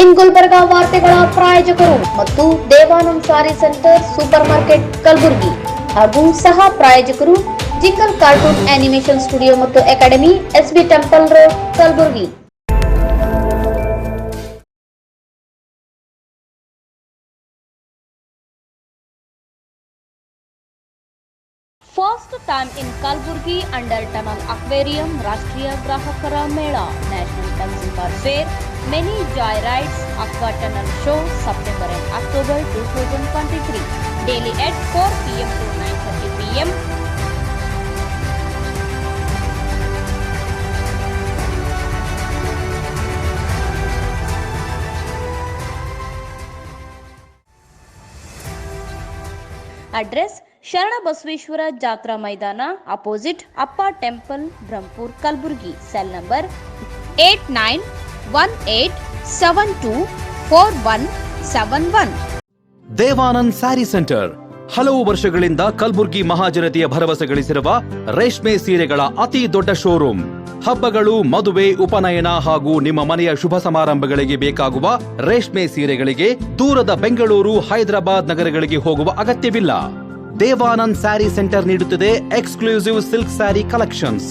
ಇನ್ ಗುಲ್ಬರ್ಗಾ ವಾರ್ತೆಗಳ ಪ್ರಾಯೋಜಕರು ಮತ್ತು Devanand sari centre super market Kalaburagi ಹಾಗೂ ಸಹ ಪ್ರಾಯೋಜಕರು ಜಿಂಗಲ್ ಕಾರ್ಟೂನ್ ಆನಿಮೇಷನ್ ಸ್ಟುಡಿಯೋ ಮತ್ತು academy SB temple road Kalaburagi. First time in Kalburgi under Tunnel Aquarium Rashtriya Grahakara Mela National Consumer Fair Many Joyrides Aqua Tunnel Show September and October 2023 daily at 4 p.m. to 9:30 p.m. Address ಶರಣ ಬಸವೇಶ್ವರ ಜಾತ್ರಾ ಮೈದಾನ opposite Appa temple Brahmapur Kalaburagi. Cell number 8918724171. Devanand sari centre ಹಲವು ವರ್ಷಗಳಿಂದ ಕಲಬುರಗಿ ಮಹಾಜನತೆಯ ಭರವಸೆ ಗಳಿಸಿರುವ ರೇಷ್ಮೆ ಸೀರೆಗಳ ಅತಿ ದೊಡ್ಡ ಶೋರೂಮ್. ಹಬ್ಬಗಳು, ಮದುವೆ, ಉಪನಯನ ಹಾಗೂ ನಿಮ್ಮ ಮನೆಯ ಶುಭ ಸಮಾರಂಭಗಳಿಗೆ ಬೇಕಾಗುವ ರೇಷ್ಮೆ ಸೀರೆಗಳಿಗೆ ದೂರದ ಬೆಂಗಳೂರು, ಹೈದರಾಬಾದ್ ನಗರಗಳಿಗೆ ಹೋಗುವ ಅಗತ್ಯವಿಲ್ಲ. ದೇವಾನಂದ್ ಸ್ಯಾರಿ ಸೆಂಟರ್ ನೀಡುತ್ತದೆ exclusive silk sari collections.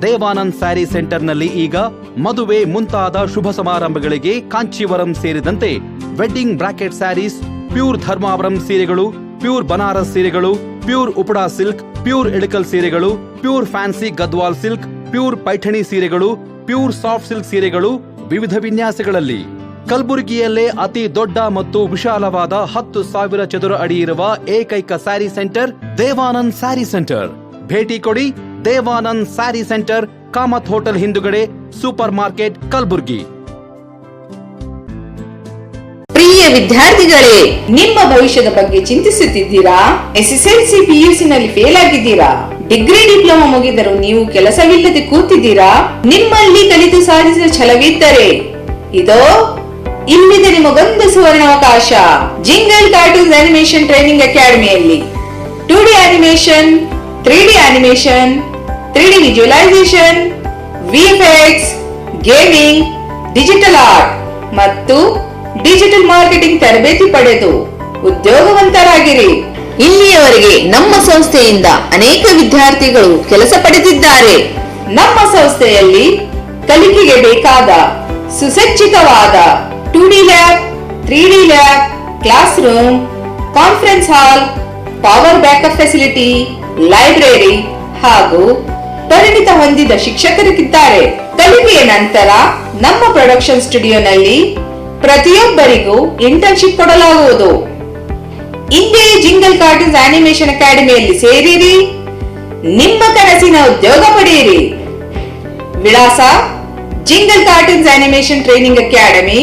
Devanand sari ಸೆಂಟರ್ನಲ್ಲಿ ಈಗ ಮದುವೆ ಮುಂತಾದ ಶುಭ ಸಮಾರಂಭಗಳಿಗೆ ಕಾಂಚೀವರಂ ಸೇರಿದಂತೆ wedding brocade saris, pure Dharmavaram ಸೀರೆಗಳು, ಪ್ಯೂರ್ ಬನಾರಸ್ ಸೀರೆಗಳು, pure Uppada silk, pure Ilkal ಸೀರೆಗಳು, pure fancy Gadwal silk, pure Paithani ಸೀರೆಗಳು, ಪ್ಯೂರ್ ಸಾಫ್ಟ್ ಸಿಲ್ಕ್ ಸೀರೆಗಳು ವಿವಿಧ ವಿನ್ಯಾಸಗಳಲ್ಲಿ. ಕಲಬುರಗಿಯಲ್ಲೇ ಅತಿ ದೊಡ್ಡ ಮತ್ತು ವಿಶಾಲವಾದ 10,000 ಚದುರ ಅಡಿ ಇರುವ ಏಕೈಕ ಸ್ಯಾರಿ ಸೆಂಟರ್ ದೇವಾನಂದ್ ಸ್ಯಾರಿ ಸೆಂಟರ್. ಭೇಟಿ ಕೊಡಿ. ದೇವಾನಂದ್ ಸ್ಯಾರಿ ಸೆಂಟರ್, ಕಾಮತ್ ಹೋಟೆಲ್ ಹಿಂದುಗಡೆ, ಸೂಪರ್ ಮಾರ್ಕೆಟ್ ಕಲಬುರಗಿ. ಪ್ರಿಯ ವಿದ್ಯಾರ್ಥಿಗಳೇ, ನಿಮ್ಮ ಭವಿಷ್ಯದ ಬಗ್ಗೆ ಚಿಂತಿಸುತ್ತಿದ್ದೀರಾ? ಎಸ್ಎಸ್ಎಲ್ಸಿ PUC ನಲ್ಲಿ ಫೇಲ್ ಆಗಿದ್ದೀರಾ? ಡಿಗ್ರಿ ಡಿಪ್ಲೊಮಾ ಮುಗಿದರೂ ನೀವು ಕೆಲಸವಿಲ್ಲದೆ ಕೂತಿದ್ದೀರಾ? ನಿಮ್ಮಲ್ಲಿ ಕಲಿತು ಸಾಧಿಸಿದ ಛಲವಿದ್ದರೆ ಇದೋ ಇಲ್ಲಿದೆ ನಿಮಗೊಂದು ಸುವರ್ಣಾವಕಾಶ. ಜಿಂಗಲ್ ಕಾರ್ಟೂನ್ಸ್ ಆನಿಮೇಷನ್ ಟ್ರೈನಿಂಗ್ ಅಕಾಡೆಮಿಯಲ್ಲಿ 2D animation, 3D animation, 3D visualisation, VFX, gaming, digital art ಮತ್ತು ಡಿಜಿಟಲ್ ಮಾರ್ಕೆಟಿಂಗ್ ತರಬೇತಿ ಪಡೆದು ಉದ್ಯೋಗವಂತರಾಗಿರಿ. ಇಲ್ಲಿಯವರೆಗೆ ನಮ್ಮ ಸಂಸ್ಥೆಯಿಂದ ಅನೇಕ ವಿದ್ಯಾರ್ಥಿಗಳು ಕೆಲಸ ಪಡೆದಿದ್ದಾರೆ. ನಮ್ಮ ಸಂಸ್ಥೆಯಲ್ಲಿ ಕಲಿಕೆಗೆ ಬೇಕಾದ ಸುಸಜ್ಜಿತವಾದ 2D lab, 3D lab, class room, conference hall, power backup facility, library ಹಾಗೂ ಪರಿಣಿತ ಹೊಂದಿದ ಶಿಕ್ಷಕರಿದ್ದಾರೆ. ಕಲಿಕೆಯ ನಂತರ ನಮ್ಮ ಪ್ರೊಡಕ್ಷನ್ ಸ್ಟುಡಿಯೋನಲ್ಲಿ ಪ್ರತಿಯೊಬ್ಬರಿಗೂ ಇಂಟರ್ನ್ಶಿಪ್ ಕೊಡಲಾಗುವುದು. ಇಂದೇ ಜಿಂಗಲ್ ಕಾರ್ಟೂನ್ಸ್ ಆನಿಮೇಷನ್ ಅಕಾಡೆಮಿಯಲ್ಲಿ ಸೇರಿರಿ, ನಿಮ್ಮ ಕನಸಿನ ಉದ್ಯೋಗ ಪಡೆಯಿರಿ. ವಿಳಾಸ: jingle cartoons animation training academy,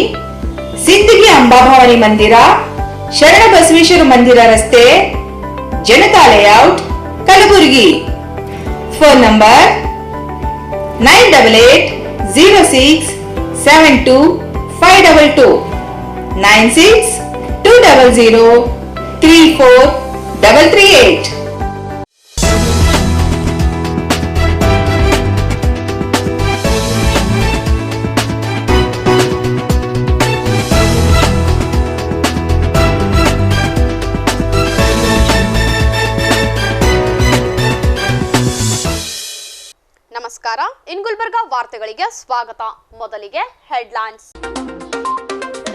Sindagi Amba Bhavani ಮಂದಿರ, ಶರಣ ಬಸವೇಶ್ವರ ಮಂದಿರ ರಸ್ತೆ, Janata layout, Kalaburagi. Phone number 9806722522 9620034338. ನಮಸ್ಕಾರ. ಇನ್ ಗುಲ್ಬರ್ಗಾ ವಾರ್ತೆಗಳಿಗೆ ಸ್ವಾಗತ. ಮೊದಲಿಗೆ ಹೆಡ್ಲೈನ್ಸ್.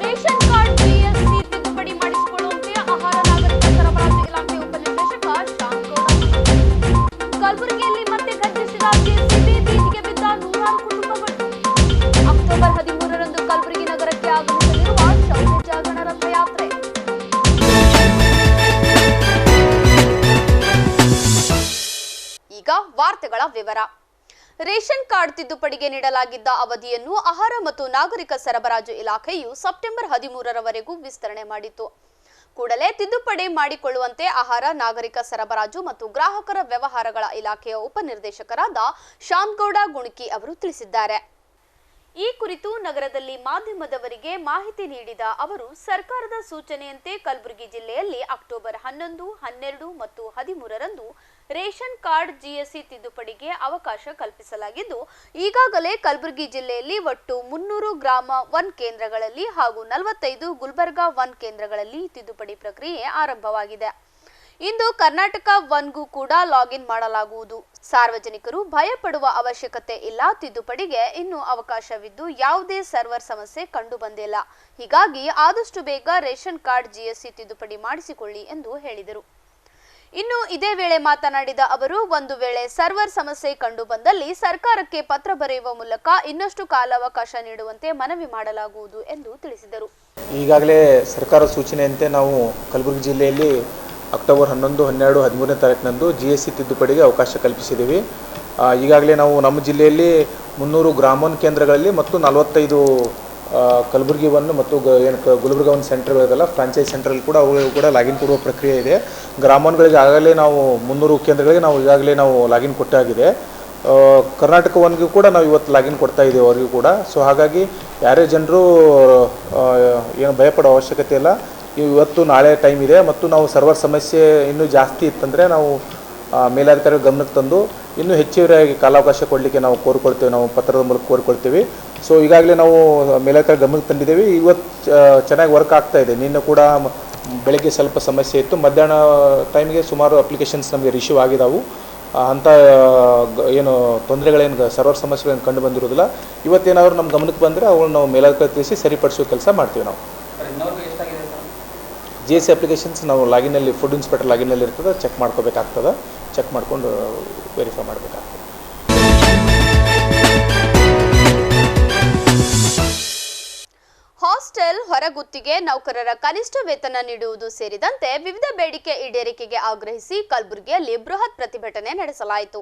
ರೇಷನ್ ಕಾರ್ಡ್ PSC ತಿದ್ದುಪಡಿ ಮಾಡಿಸಿಕೊಳ್ಳುವಂತೆ ಆಹಾರ ನಾಗರಿಕ ಸರಬರಾಜು ಇಲಾಖೆ ಉಪನಿರ್ದೇಶಕ ಶಾಂತಗೌಡ. ಕಲಬುರಗಿಯಲ್ಲಿ ಮತ್ತೆ ಘರ್ಜಿಸಿದ JCB, ಬೀದಿಗೆ ಬಿದ್ದ ನೂರಾರು ಕುಟುಂಬಗಳು. ಅಕ್ಟೋಬರ್ 13ರಂದು ಕಲಬುರಗಿ ನಗರಕ್ಕೆ ಆಗಮಿಸಲಿರುವ ಶೌರ್ಯ ಜಾಗರಣ ರಥಯಾತ್ರೆ. ಈಗ ವಾರ್ತೆಗಳ ವಿವರ. ರೇಷನ್ ಕಾರ್ಡ್ ತಿದ್ದುಪಡಿಗೆ ನೀಡಲಾಗಿದ್ದ ಅವಧಿಯನ್ನು ಆಹಾರ ಮತ್ತು ನಾಗರಿಕ ಸರಬರಾಜು ಇಲಾಖೆಯು ಸೆಪ್ಟೆಂಬರ್ 13ರವರೆಗೂ ವಿಸ್ತರಣೆ ಮಾಡಿತು. ಕೂಡಲೇ ತಿದ್ದುಪಡಿ ಮಾಡಿಕೊಳ್ಳುವಂತೆ ಆಹಾರ ನಾಗರಿಕ ಸರಬರಾಜು ಮತ್ತು ಗ್ರಾಹಕರ ವ್ಯವಹಾರಗಳ ಇಲಾಖೆಯ ಉಪನಿರ್ದೇಶಕರಾದ ಶಾಂತಗೌಡ ಗುಣಕಿ ಅವರು ತಿಳಿಸಿದ್ದಾರೆ. ಈ ಕುರಿತು ನಗರದಲ್ಲಿ ಮಾಧ್ಯಮದವರಿಗೆ ಮಾಹಿತಿ ನೀಡಿದ ಅವರು ಸರ್ಕಾರದ ಸೂಚನೆಯಂತೆ ಕಲಬುರಗಿ ಜಿಲ್ಲೆಯಲ್ಲಿ ಅಕ್ಟೋಬರ್ 11, 12 ಮತ್ತು 13ರಂದು ರೇಷನ್ ಕಾರ್ಡ್ ಜಿಎಸ್ಟಿ ತಿದ್ದುಪಡಿಗೆ ಅವಕಾಶ ಕಲ್ಪಿಸಲಾಗಿದ್ದು ಈಗಾಗಲೇ ಕಲಬುರಗಿ ಜಿಲ್ಲೆಯಲ್ಲಿ ಒಟ್ಟು 300 ಗ್ರಾಮ 1 ಕೇಂದ್ರಗಳಲ್ಲಿ ಹಾಗೂ 45 ಗುಲ್ಬರ್ಗಾ 1 ಕೇಂದ್ರಗಳಲ್ಲಿ ತಿದ್ದುಪಡಿ ಪ್ರಕ್ರಿಯೆ ಆರಂಭವಾಗಿದೆ. ಇಂದು ಕರ್ನಾಟಕ 1ಗೂ ಕೂಡ ಲಾಗಿನ್ ಮಾಡಲಾಗುವುದು. ಸಾರ್ವಜನಿಕರು ಭಯಪಡುವ ಅವಶ್ಯಕತೆ ಇಲ್ಲ. ತಿದ್ದುಪಡಿಗೆ ಇನ್ನೂ ಅವಕಾಶವಿದ್ದು ಯಾವುದೇ ಸರ್ವರ್ ಸಮಸ್ಯೆ ಕಂಡು ಬಂದಿಲ್ಲ. ಹೀಗಾಗಿ ಆದಷ್ಟು ಬೇಗ ರೇಷನ್ ಕಾರ್ಡ್ ಜಿಎಸ್ಟಿ ತಿದ್ದುಪಡಿ ಮಾಡಿಸಿಕೊಳ್ಳಿ ಎಂದು ಹೇಳಿದರು. ಇನ್ನು ಇದೇ ವೇಳೆ ಮಾತನಾಡಿದ ಅವರು, ಒಂದು ವೇಳೆ ಸರ್ವರ್ ಸಮಸ್ಯೆ ಕಂಡು ಬಂದಲ್ಲಿ ಸರ್ಕಾರಕ್ಕೆ ಪತ್ರ ಬರೆಯುವ ಮೂಲಕ ಇನ್ನಷ್ಟು ಕಾಲಾವಕಾಶ ನೀಡುವಂತೆ ಮನವಿ ಮಾಡಲಾಗುವುದು ಎಂದು ತಿಳಿಸಿದರು. ಈಗಾಗಲೇ ಸರ್ಕಾರ ಸೂಚನೆಯಂತೆ ನಾವು ಕಲಬುರಗಿ ಜಿಲ್ಲೆಯಲ್ಲಿ ಅಕ್ಟೋಬರ್ 11, 12, 13ನೇ ತಾರೀಕಿನಂದು GST ತಿದ್ದುಪಡಿಗೆ ಅವಕಾಶ ಕಲ್ಪಿಸಿದ್ದೀವಿ. ಈಗಾಗಲೇ ನಾವು ನಮ್ಮ ಜಿಲ್ಲೆಯಲ್ಲಿ 300 ಗ್ರಾಮ 1 ಕೇಂದ್ರಗಳಲ್ಲಿ ಮತ್ತು 45 ಕಲಬುರಗಿ 1 ಮತ್ತು ಗುಲ್ಬರ್ಗಾ 1 ಸೆಂಟರ್ಗಳಿದೆಲ್ಲ ಫ್ರಾಂಚೈಸ್ ಸೆಂಟ್ರಲ್ಲಿ ಕೂಡ ಅವುಗಳು ಕೂಡ ಲಾಗಿನ್ ಕೊಡುವ ಪ್ರಕ್ರಿಯೆ ಇದೆ. ಗ್ರಾಮ 1ಗಳಿಗೆ ಆಗಲೇ ನಾವು 300 ಕೇಂದ್ರಗಳಿಗೆ ನಾವು ಈಗಾಗಲೇ ನಾವು ಲಾಗಿನ್ ಕೊಟ್ಟಾಗಿದೆ. ಕರ್ನಾಟಕ 1ಗೂ ಕೂಡ ನಾವು ಇವತ್ತು ಲಾಗಿನ್ ಕೊಡ್ತಾ ಇದ್ದೀವಿ ಅವರಿಗೂ ಕೂಡ. ಸೊ ಹಾಗಾಗಿ ಯಾರೇ ಜನರು ಏನು ಭಯಪಡೋ ಅವಶ್ಯಕತೆ ಇಲ್ಲ. ಇವತ್ತು ನಾಳೆ ಟೈಮ್ ಇದೆ ಮತ್ತು ನಾವು ಸರ್ವರ್ ಸಮಸ್ಯೆ ಇನ್ನೂ ಜಾಸ್ತಿ ಇತ್ತಂದರೆ ನಾವು ಮೇಲಾಧಿಕಾರಿಗಳ ಗಮನಕ್ಕೆ ತಂದು ಇನ್ನೂ ಹೆಚ್ಚುವರಿಯಾಗಿ ಕಾಲಾವಕಾಶ ಕೊಡಲಿಕ್ಕೆ ನಾವು ಕೋರಿಕೊಳ್ತೇವೆ, ನಾವು ಪತ್ರದ ಮೂಲಕ ಕೋರಿಕೊಳ್ತೀವಿ. ಸೊ ಈಗಾಗಲೇ ನಾವು ಮೇಲಾಧಿಕಾರಿ ಗಮನಕ್ಕೆ ತಂದಿದ್ದೇವೆ. ಇವತ್ತು ಚೆನ್ನಾಗಿ ವರ್ಕ್ ಆಗ್ತಾ ಇದೆ. ನಿನ್ನೆ ಕೂಡ ಬೆಳಗ್ಗೆ ಸ್ವಲ್ಪ ಸಮಸ್ಯೆ ಇತ್ತು. ಮಧ್ಯಾಹ್ನ ಟೈಮಿಗೆ ಸುಮಾರು ಅಪ್ಲಿಕೇಶನ್ಸ್ ನಮಗೆ ರಿಸೀವ್ ಆಗಿದ್ದಾವೆ. ಅಂಥ ಏನು ತೊಂದರೆಗಳೇನು ಸರ್ವರ್ ಸಮಸ್ಯೆಗಳೇನು ಕಂಡು ಬಂದಿರೋದಿಲ್ಲ. ಇವತ್ತೇನಾದರೂ ನಮ್ಮ ಗಮನಕ್ಕೆ ಬಂದರೆ ಅವುಗಳನ್ನ ನಾವು ಮೇಲಾಧಿಕಾರಿ ತಿಳಿಸಿ ಸರಿಪಡಿಸೋ ಕೆಲಸ ಮಾಡ್ತೀವಿ. ನಾವು GST ಅಪ್ಲಿಕೇಶನ್ಸ್ ನಾವು ಲಾಗಿನಲ್ಲಿ ಫುಡ್ ಇನ್ಸ್ಪೆಕ್ಟರ್ ಲಾಗಿನಲ್ಲಿ ಇರ್ತದೆ, ಚೆಕ್ ಮಾಡ್ಕೋಬೇಕಾಗ್ತದೆ. ಚೆಕ್ ಮಾಡಿಕೊಂಡು ವೆರಿಫೈ ಮಾಡಬೇಕಾಗ್ತದೆ. ಹಾಸ್ಟೆಲ್, ಹೊರಗುತ್ತಿಗೆ ನೌಕರರ ಕನಿಷ್ಠ ವೇತನ ನೀಡುವುದು ಸೇರಿದಂತೆ ವಿವಿಧ ಬೇಡಿಕೆ ಈಡೇರಿಕೆಗೆ ಆಗ್ರಹಿಸಿ ಕಲಬುರಗಿಯಲ್ಲಿ ಬೃಹತ್ ಪ್ರತಿಭಟನೆ ನಡೆಸಲಾಯಿತು.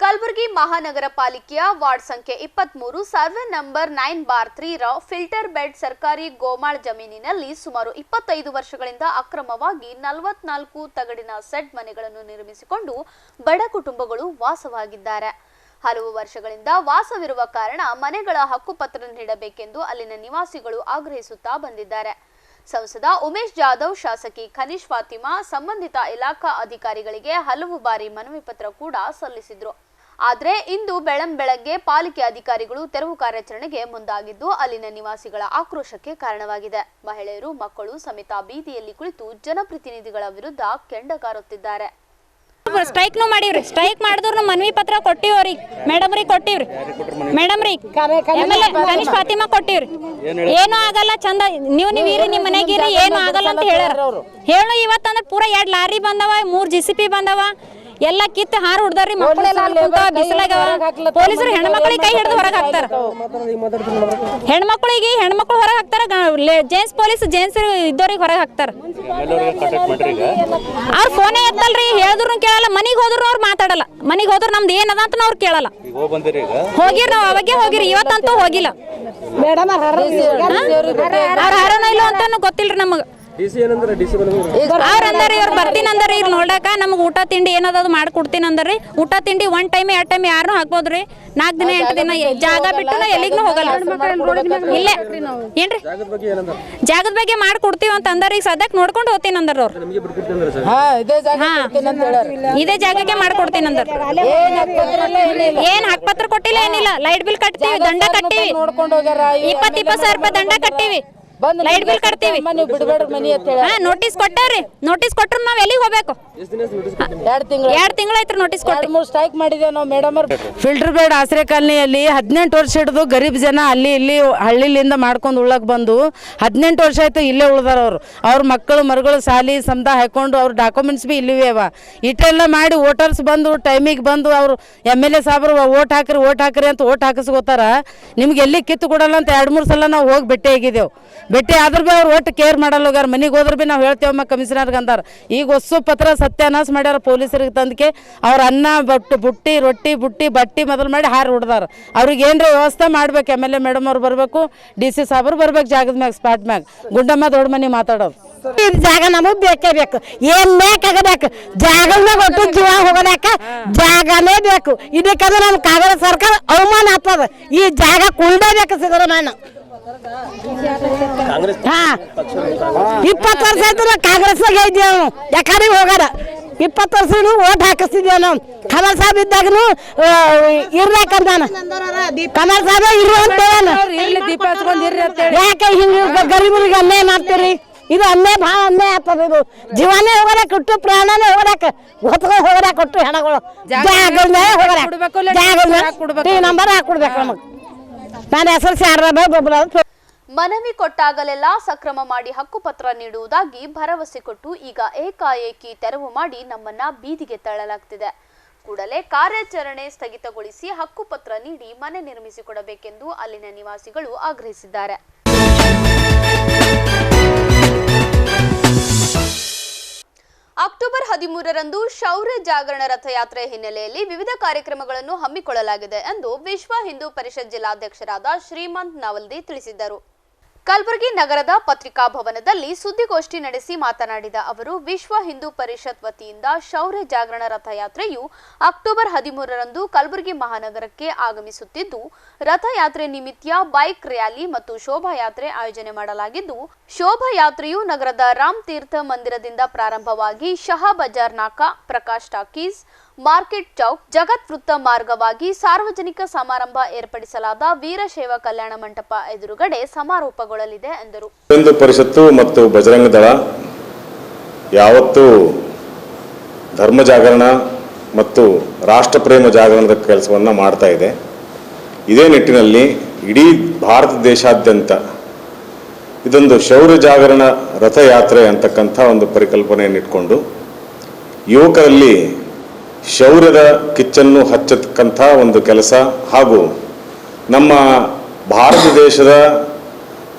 ಕಲಬುರಗಿ ಮಹಾನಗರ ಪಾಲಿಕೆಯ ವಾರ್ಡ್ ಸಂಖ್ಯೆ 23 ಸರ್ವೆ ನಂಬರ್ 9/3 ರ ಫಿಲ್ಟರ್ ಬೆಡ್ ಸರ್ಕಾರಿ ಗೋಮಾಳ ಜಮೀನಿನಲ್ಲಿ ಸುಮಾರು 25 ವರ್ಷಗಳಿಂದ ಅಕ್ರಮವಾಗಿ 44 ತಗಡಿನ ಸೆಡ್ ಮನೆಗಳನ್ನು ನಿರ್ಮಿಸಿಕೊಂಡು ಬಡ ಕುಟುಂಬಗಳು ವಾಸವಾಗಿದ್ದಾರೆ. ಹಲವು ವರ್ಷಗಳಿಂದ ವಾಸವಿರುವ ಕಾರಣ ಮನೆಗಳ ಹಕ್ಕುಪತ್ರ ನೀಡಬೇಕೆಂದು ಅಲ್ಲಿನ ನಿವಾಸಿಗಳು ಆಗ್ರಹಿಸುತ್ತಾ ಬಂದಿದ್ದಾರೆ. ಸಂಸದ ಉಮೇಶ್ ಜಾಧವ್, ಶಾಸಕಿ ಖನೀಶ್ ಫಾತಿಮಾ ಸಂಬಂಧಿತ ಇಲಾಖಾ ಅಧಿಕಾರಿಗಳಿಗೆ ಹಲವು ಬಾರಿ ಮನವಿ ಪತ್ರ ಕೂಡ ಸಲ್ಲಿಸಿದ್ರು. ಆದರೆ ಇಂದು ಬೆಳಗ್ಗೆ ಪಾಲಿಕೆ ಅಧಿಕಾರಿಗಳು ತೆರವು ಕಾರ್ಯಾಚರಣೆಗೆ ಮುಂದಾಗಿದ್ದು ಅಲ್ಲಿನ ನಿವಾಸಿಗಳ ಆಕ್ರೋಶಕ್ಕೆ ಕಾರಣವಾಗಿದೆ. ಮಹಿಳೆಯರು, ಮಕ್ಕಳು ಸಮೇತ ಬೀದಿಯಲ್ಲಿ ಕುಳಿತು ಜನಪ್ರತಿನಿಧಿಗಳ ವಿರುದ್ಧ ಕೆಂಡಕಾರುತ್ತಿದ್ದಾರೆ. ಸ್ಟ್ರೈಕ್ ಮಾಡಿವ್ರಿ. ಸ್ಟ್ರೈಕ್ ಮಾಡಿದ್ರು ಮನವಿ ಪತ್ರ ಕೊಟ್ಟಿವ್ರಿ. ಮೇಡಮ್ ರೀ ಕೊಟ್ಟಿವ್ರಿ. ಮೇಡಮ್ ರೀ ಖನೀಶ್ ಫಾತಿಮಾ ಕೊಟ್ಟಿವ್ರಿ. ಏನು ಆಗಲ್ಲ, ಚಂದ ನೀವು ಇರಿ, ನಿಮ್ಮ ಮನೆಗಿರಿ, ಏನು ಆಗಲ್ಲ ಅಂತ ಹೇಳು. ಇವತ್ತಂದ್ರೆ ಪೂರಾ 2 ಲಾರಿ ಬಂದವ, 3 GCP ಬಂದವ, ಎಲ್ಲ ಕಿತ್ತು ಹಾರು ಹುಡ್ದಾರ್ರಿ. ಮಕ್ಕಳೆಲ್ಲ ಕುಂತಾವ ಬಿಸಿಲಾಗವ. ಪೊಲೀಸರು ಹೆಣ್ಮಕ್ಳಿಗೆ ಕೈ ಹಿಡಿದು ಹೊರಗೆ ಹಾಕ್ತಾರ. ಹೆಣ್ಮಕ್ಳು ಹೊರಗೆ ಹಾಕ್ತಾರ. ಜೆಂಟ್ಸ್ ಪೊಲೀಸ್ ಜೆಂಟ್ಸ್ ಇದ್ದವ್ರಿಗೆ ಹೊರಗೆ ಹಾಕ್ತಾರ. ಅವ್ರ ಫೋನೇ ಎತ್ತಲ್ರಿ. ಹೇಳಿದ್ರು ಕೇಳಲ್ಲ. ಮನಿಗೆ ಹೋದ್ರು ಅವ್ರು ಮಾತಾಡಲ್ಲ. ಮನಿಗೆ ಹೋದ್ರು ನಮ್ದು ಏನದ ಅಂತ ಅವ್ರು ಕೇಳಲ್ಲ. ಹೋಗಿರಿ, ನಾವು ಅವಾಗೆ ಹೋಗಿರಿ, ಇವತ್ತಂತೂ ಹೋಗಿಲ್ಲ. ಅವ್ರ ಹಾರನ ಇಲ್ಲ ಅಂತಾನು ಗೊತ್ತಿಲ್ರಿ ನಮಗ. ಅವ್ರ ಅಂದಾರಿ ಇವ್ರು ಬರ್ತೀನಿ ಅಂದಾರಿ. ಇವ್ರು ನೋಡಾಕ ನಮ್ಗೆ ಊಟ ತಿಂಡಿ ಏನದ ಮಾಡ್ಕೊಡ್ತೀನಿ ಅಂದಾರಿ. ಊಟ ತಿಂಡಿ 1 ಟೈಮ್ 2 ಟೈಮ್ ಯಾರನ್ನೂ ಹಾಕ್ಬೋದ್ರಿ. 4 ದಿನ 8 ದಿನ ಜಾಗ ಬಿಟ್ಟು ಎಲ್ಲಿಗೂ ಹೋಗಲ್ಲ. ಇಲ್ಲೇ ಏನ್ರಿ ಜಾಗದ ಬಗ್ಗೆ ಮಾಡ್ಕೊಡ್ತೀವಿ ಅಂತ ಅಂದಾರ. ಈಗ ಸದ್ಯಕ್ಕೆ ನೋಡ್ಕೊಂಡು ಹೋಗ್ತೀನಿ ಅಂದಾರ ಅವ್ರು. ಇದೇ ಜಾಗಕ್ಕೆ ಮಾಡ್ಕೊಡ್ತೀನಿ ಅಂದಾರ. ಏನ್ ಹಕ್ಪತ್ರ ಕೊಟ್ಟಿಲ್ಲ, ಏನಿಲ್ಲ. ಲೈಟ್ ಬಿಲ್ ಕಟ್ತೀವಿ, ದಂಡ ಕಟ್ತೀವಿ, 20,000 ರೂಪಾಯಿ ದಂಡ ಕಟ್ತೀವಿ, ಲೈಟ್ ಬಿಲ್ ಕಟ್ತೀವಿ. ನೋಟಿಸ್ ಕೊಟ್ಟಾರ್ರಿ. ನೋಟಿಸ್ ಕೊಟ್ರು ನಾವ್ ಎಲ್ಲಿಗೆ ಹೋಗ್ಬೇಕು? 2 ತಿಂಗಳಾಯ್ತು ನೋಟಿಸ್ ಕೊಟ್ಟು. 3 ಸ್ಟ್ರೈಕ್ ಮಾಡಿದೇವೆ ನಾವು ಮೇಡಮ್. ಫಿಲ್ಟರ್ ಬೇಡ ಆಶ್ರಯ ಕಾಲನಿಯಲ್ಲಿ 18 ವರ್ಷ ಹಿಡಿದು ಗರೀಬ್ ಜನ ಅಲ್ಲಿ ಇಲ್ಲಿ ಹಳ್ಳಿಲಿಂದ ಮಾಡ್ಕೊಂಡು ಉಳ್ಳಕ್ ಬಂದು 18 ವರ್ಷ ಆಯ್ತು ಇಲ್ಲೇ ಉಳ್ದಾರ. ಅವ್ರ ಮಕ್ಕಳು ಮರುಗಳು ಸಾಲಿ ಸಮದ ಹಾಕೊಂಡು ಅವ್ರ ಡಾಕ್ಯುಮೆಂಟ್ಸ್ ಬಿ ಇಲ್ಲಿವೆ ಅವ. ಇಟ್ಟೆಲ್ಲ ಮಾಡಿ ವೋಟರ್ಸ್ ಬಂದು ಟೈಮಿಗೆ ಬಂದು ಅವ್ರು MLA ಸಾಬ್ರು ಓಟ್ ಹಾಕ್ರಿ ಅಂತ ಓಟ್ ಹಾಕಿಸ್ಕೋತಾರ. ನಿಮ್ಗೆ ಎಲ್ಲಿ ಕಿತ್ತು ಕೊಡಲ್ಲ ಅಂತ 2-3 ಸಲ ನಾವು ಹೋಗಿ ಭೇಟಿ ಆಗಿದ್ದೆವು. ಭೇಟಿ ಆದ್ರೂ ಭೀ ಅವ್ರು ಒಟ್ಟು ಕೇರ್ ಮಾಡಲ್ಲ ಹೋಗ್ಯಾರ. ಮನೆಗೆ ಹೋದ್ರೆ ಭೀ ನಾವು ಹೇಳ್ತೇವಮ್ಮ ಕಮಿಷನರ್ಗೆ ಅಂದಾರ. ಈಗ ಹೊಸ ಪತ್ರ ಸತ್ಯಾನಾಶ ಮಾಡ್ಯಾರ ಪೊಲೀಸರಿಗೆ ತಂದಕ್ಕೆ. ಅವ್ರ ಅನ್ನ ಬುಟ್ಟಿ ರೊಟ್ಟಿ ಬುಟ್ಟಿ ಬಟ್ಟಿ ಮೊದಲು ಮಾಡಿ ಹಾರಿ ಹೊಡ್ದಾರ. ಅವ್ರಿಗೆ ಏನ್ರ ವ್ಯವಸ್ಥೆ ಮಾಡ್ಬೇಕು. MLA ಮೇಡಮ್ ಅವ್ರು ಬರಬೇಕು, DC ಸಾಬ್ರು ಬರ್ಬೇಕು ಜಾಗದ ಮ್ಯಾಗ ಸ್ಪಾಟ್ ಮ್ಯಾಗ. ಗುಂಡಮ್ಮ ದೊಡ್ಡ ಮನೆ ಮಾತಾಡೋದು. ಇದು ಜಾಗ ನಮಗೆ ಬೇಕೇ ಬೇಕು. ಏನ್ ಬೇಕಾಗಬೇಕು ಜಾಗದ ಮ್ಯಾಗ ಒಟ್ಟು ಜೀವ ಹೋಗೋದಕ್ಕೆ ಜಾಗನೇ ಬೇಕು. ಇದಕ್ಕಾದ್ರೆ ನಮ್ಮ ಕಾಂಗ್ರೆಸ್ ಸರ್ಕಾರ ಅವಮಾನ ಆಗ್ತದ. ಈ ಜಾಗ ಬೇಕು ಸಿದ್ದರಾಮಯ್ಯ. 20 ವರ್ಷ ಆಯ್ತು ನಾವು ಕಾಂಗ್ರೆಸ್ನಾಗ ಇದ್ದೀವಿ. ನಾವು ಯಾಕಡೆ ಹೋಗಾರ 20 ವರ್ಷ ಓಟ್ ಹಾಕಿಸ್ತಿದ್ದೇವೆ ನಾವು. ಕಮಲ್ ಸಾಹೇಬ್ ಇದ್ದಾಗನು ಇರ್ಬೇಕಂದಾನ. ಕಮಲ್ ಸಾಹೇಬ್ ಯಾಕೆ ಹಿಂಗೆ ಗರೀಬರಿಗೆ ಅನ್ಯಾಯ ಮಾಡ್ತೀರಿ? ಇದು ಅನ್ಯಾಯ ಭಾಳ ಅನ್ಯಾಯ ಆಗ್ತದೆ. ಇದು ಜೀವನೇ ಹೋಗಕ್ಕೆ ಕೊಟ್ಟು ಪ್ರಾಣನೇ ಹೋಗಕ್ಕೆ ಹೊತ್ಕೊಂಡು ಹೋಗಕ್ಕೆ ಕೊಟ್ಟು ಹೆಣಗಳು ಜಾಗದ ನಂಬರ್ ಹಾಕೊಡ್ಬೇಕು ನಮಗೆ. ನಾನು SLC ಮನವಿ ಕೊಟ್ಟಾಗಲೆಲ್ಲ ಸಕ್ರಮ ಮಾಡಿ ಹಕ್ಕುಪತ್ರ ನೀಡುವುದಾಗಿ ಭರವಸೆ ಕೊಟ್ಟು ಈಗ ಏಕಾಏಕಿ ತೆರವು ಮಾಡಿ ನಮ್ಮನ್ನ ಬೀದಿಗೆ ತಳ್ಳಲಾಗ್ತಿದೆ. ಕೂಡಲೇ ಕಾರ್ಯಾಚರಣೆ ಸ್ಥಗಿತಗೊಳಿಸಿ ಹಕ್ಕುಪತ್ರ ನೀಡಿ ಮನೆ ನಿರ್ಮಿಸಿಕೊಡಬೇಕೆಂದು ಅಲ್ಲಿನ ನಿವಾಸಿಗಳು ಆಗ್ರಹಿಸಿದ್ದಾರೆ. ಅಕ್ಟೋಬರ್ 13ರಂದು ಶೌರ್ಯ ಜಾಗರಣ ರಥಯಾತ್ರೆ ಹಿನ್ನೆಲೆಯಲ್ಲಿ ವಿವಿಧ ಕಾರ್ಯಕ್ರಮಗಳನ್ನು ಹಮ್ಮಿಕೊಳ್ಳಲಾಗಿದೆ ಎಂದು ವಿಶ್ವ ಹಿಂದೂ ಪರಿಷತ್ ಜಿಲ್ಲಾಧ್ಯಕ್ಷರಾದ ಶ್ರೀಮಂತ್ ನವಲ್ದಿ ತಿಳಿಸಿದರು. ಕಲಬುರಗಿ ನಗರದ ಪತ್ರಿಕಾ ಭವನದಲ್ಲಿ ಸುದ್ದಿಗೋಷ್ಠಿ ನಡೆಸಿ ಮಾತನಾಡಿದ ಅವರು, ವಿಶ್ವ ಹಿಂದೂ ಪರಿಷತ್ ವತಿಯಿಂದ ಶೌರ್ಯ ಜಾಗರಣ ರಥಯಾತ್ರೆಯು ಅಕ್ಟೋಬರ್ 13ರಂದು ಕಲಬುರಗಿ ಮಹಾನಗರಕ್ಕೆ ಆಗಮಿಸುತ್ತಿದ್ದು, ರಥಯಾತ್ರೆ ನಿಮಿತ್ತ ಬೈಕ್ ರ್ಯಾಲಿ ಮತ್ತು ಶೋಭಾಯಾತ್ರೆ ಆಯೋಜನೆ ಮಾಡಲಾಗಿದ್ದು, ಶೋಭಾಯಾತ್ರೆಯು ನಗರದ ರಾಮ್ ತೀರ್ಥ ಮಂದಿರದಿಂದ ಪ್ರಾರಂಭವಾಗಿ ಶಹಾ ಬಜಾರ್ ನಾಕಾ, ಪ್ರಕಾಶ್ ಟಾಕೀಸ್, ಮಾರ್ಕೆಟ್ ಚೌಕ್, ಜಗತ್ ವೃತ್ತ ಮಾರ್ಗವಾಗಿ ಸಾರ್ವಜನಿಕ ಸಮಾರಂಭ ಏರ್ಪಡಿಸಲಾದ ವೀರಶೈವ ಕಲ್ಯಾಣ ಮಂಟಪ ಎದುರುಗಡೆ ಸಮಾರೋಪಗೊಳ್ಳಲಿದೆ ಎಂದರು. ಹಿಂದೂ ಪರಿಷತ್ತು ಮತ್ತು ಬಜರಂಗ ದಳ ಯಾವತ್ತೂ ಧರ್ಮ ಜಾಗರಣ ಮತ್ತು ರಾಷ್ಟ್ರಪ್ರೇಮ ಜಾಗರಣದ ಕೆಲಸವನ್ನು ಮಾಡ್ತಾ ಇದೆ. ಇದೇ ನಿಟ್ಟಿನಲ್ಲಿ ಇಡೀ ಭಾರತ ದೇಶಾದ್ಯಂತ ಇದೊಂದು ಶೌರ್ಯ ಜಾಗರಣ ರಥಯಾತ್ರೆ ಅಂತಕ್ಕಂಥ ಒಂದು ಪರಿಕಲ್ಪನೆಯನ್ನು ಇಟ್ಕೊಂಡು ಯುವಕರಲ್ಲಿ ಶೌರ್ಯದ ಕಿಚ್ಚನ್ನು ಹಚ್ಚತಕ್ಕಂಥ ಒಂದು ಕೆಲಸ ಹಾಗೂ ನಮ್ಮ ಭಾರತ ದೇಶದ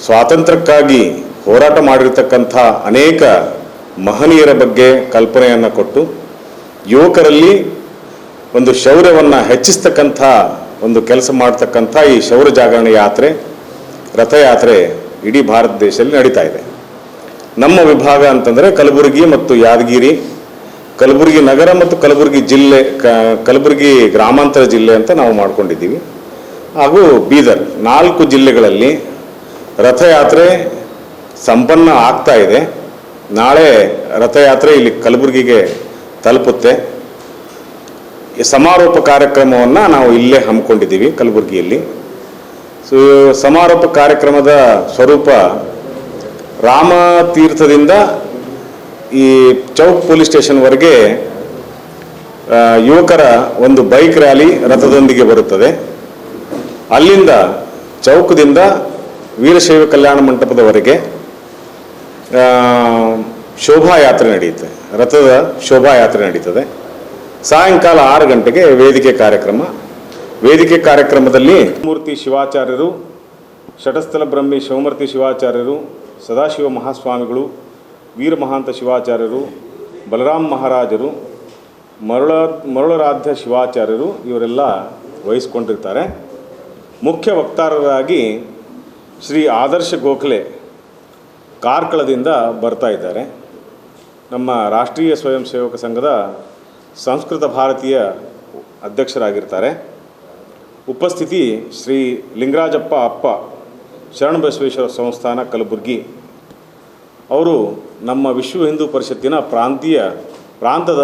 ಸ್ವಾತಂತ್ರ್ಯಕ್ಕಾಗಿ ಹೋರಾಟ ಮಾಡಿರ್ತಕ್ಕಂಥ ಅನೇಕ ಮಹನೀಯರ ಬಗ್ಗೆ ಕಲ್ಪನೆಯನ್ನು ಕೊಟ್ಟು ಯುವಕರಲ್ಲಿ ಒಂದು ಶೌರ್ಯವನ್ನು ಹೆಚ್ಚಿಸ್ತಕ್ಕಂಥ ಒಂದು ಕೆಲಸ ಮಾಡ್ತಕ್ಕಂಥ ಈ ಶೌರ್ಯ ಜಾಗರಣ ಯಾತ್ರೆ ರಥಯಾತ್ರೆ ಇಡೀ ಭಾರತ ದೇಶದಲ್ಲಿ ನಡೀತಾ ಇದೆ. ನಮ್ಮ ವಿಭಾಗ ಅಂತಂದರೆ ಕಲಬುರಗಿ ಮತ್ತು ಯಾದಗಿರಿ, ಕಲಬುರಗಿ ನಗರ ಮತ್ತು ಕಲಬುರಗಿ ಜಿಲ್ಲೆ, ಕಲಬುರಗಿ ಗ್ರಾಮಾಂತರ ಜಿಲ್ಲೆ ಅಂತ ನಾವು ಮಾಡ್ಕೊಂಡಿದ್ದೀವಿ. ಹಾಗೂ ಬೀದರ್ 4 ಜಿಲ್ಲೆಗಳಲ್ಲಿ ರಥಯಾತ್ರೆ ಸಂಪನ್ನ ಆಗ್ತಾ ಇದೆ. ನಾಳೆ ರಥಯಾತ್ರೆ ಇಲ್ಲಿ ಕಲಬುರಗಿಗೆ ತಲುಪುತ್ತೆ. ಸಮಾರೋಪ ಕಾರ್ಯಕ್ರಮವನ್ನು ನಾವು ಇಲ್ಲೇ ಹಮ್ಮಿಕೊಂಡಿದ್ದೀವಿ ಕಲಬುರಗಿಯಲ್ಲಿ. ಸಮಾರೋಪ ಕಾರ್ಯಕ್ರಮದ ಸ್ವರೂಪ ರಾಮತೀರ್ಥದಿಂದ ಈ ಚೌಕ್ ಪೊಲೀಸ್ ಸ್ಟೇಷನ್ವರೆಗೆ ಯುವಕರ ಒಂದು ಬೈಕ್ ರ್ಯಾಲಿ ರಥದೊಂದಿಗೆ ಬರುತ್ತದೆ. ಅಲ್ಲಿಂದ ಚೌಕದಿಂದ ವೀರಶೈವ ಕಲ್ಯಾಣ ಮಂಟಪದವರೆಗೆ ಶೋಭಾಯಾತ್ರೆ ನಡೆಯುತ್ತೆ. ರಥದ ಶೋಭಾಯಾತ್ರೆ ನಡೀತದೆ. ಸಾಯಂಕಾಲ 6 ಗಂಟೆಗೆ ವೇದಿಕೆ ಕಾರ್ಯಕ್ರಮದಲ್ಲಿ ಮೂರ್ತಿ ಶಿವಾಚಾರ್ಯರು, ಶಟಸ್ಥಲ ಬ್ರಹ್ಮಿ ಶಿವಮೂರ್ತಿ ಶಿವಾಚಾರ್ಯರು, ಸದಾಶಿವ ಮಹಾಸ್ವಾಮಿಗಳು, ವೀರಮಹಾಂತ ಶಿವಾಚಾರ್ಯರು, ಬಲರಾಮ್ ಮಹಾರಾಜರು, ಮರುಳರಾಧ್ಯ ಶಿವಾಚಾರ್ಯರು ಇವರೆಲ್ಲ ವಹಿಸ್ಕೊಂಡಿರ್ತಾರೆ. ಮುಖ್ಯ ವಕ್ತಾರರಾಗಿ ಶ್ರೀ ಆದರ್ಶ ಗೋಖಲೆ ಕಾರ್ಕಳದಿಂದ ಬರ್ತಾ ಇದ್ದಾರೆ. ನಮ್ಮ ರಾಷ್ಟ್ರೀಯ ಸ್ವಯಂ ಸೇವಕ ಸಂಘದ ಸಂಸ್ಕೃತ ಭಾರತೀಯ ಅಧ್ಯಕ್ಷರಾಗಿರ್ತಾರೆ. ಉಪಸ್ಥಿತಿ ಶ್ರೀ ಲಿಂಗರಾಜಪ್ಪ ಅಪ್ಪ ಶರಣಬಸವೇಶ್ವರ ಸಂಸ್ಥಾನ ಕಲಬುರಗಿ. ಅವರು ನಮ್ಮ ವಿಶ್ವ ಹಿಂದೂ ಪರಿಷತ್ತಿನ ಪ್ರಾಂತದ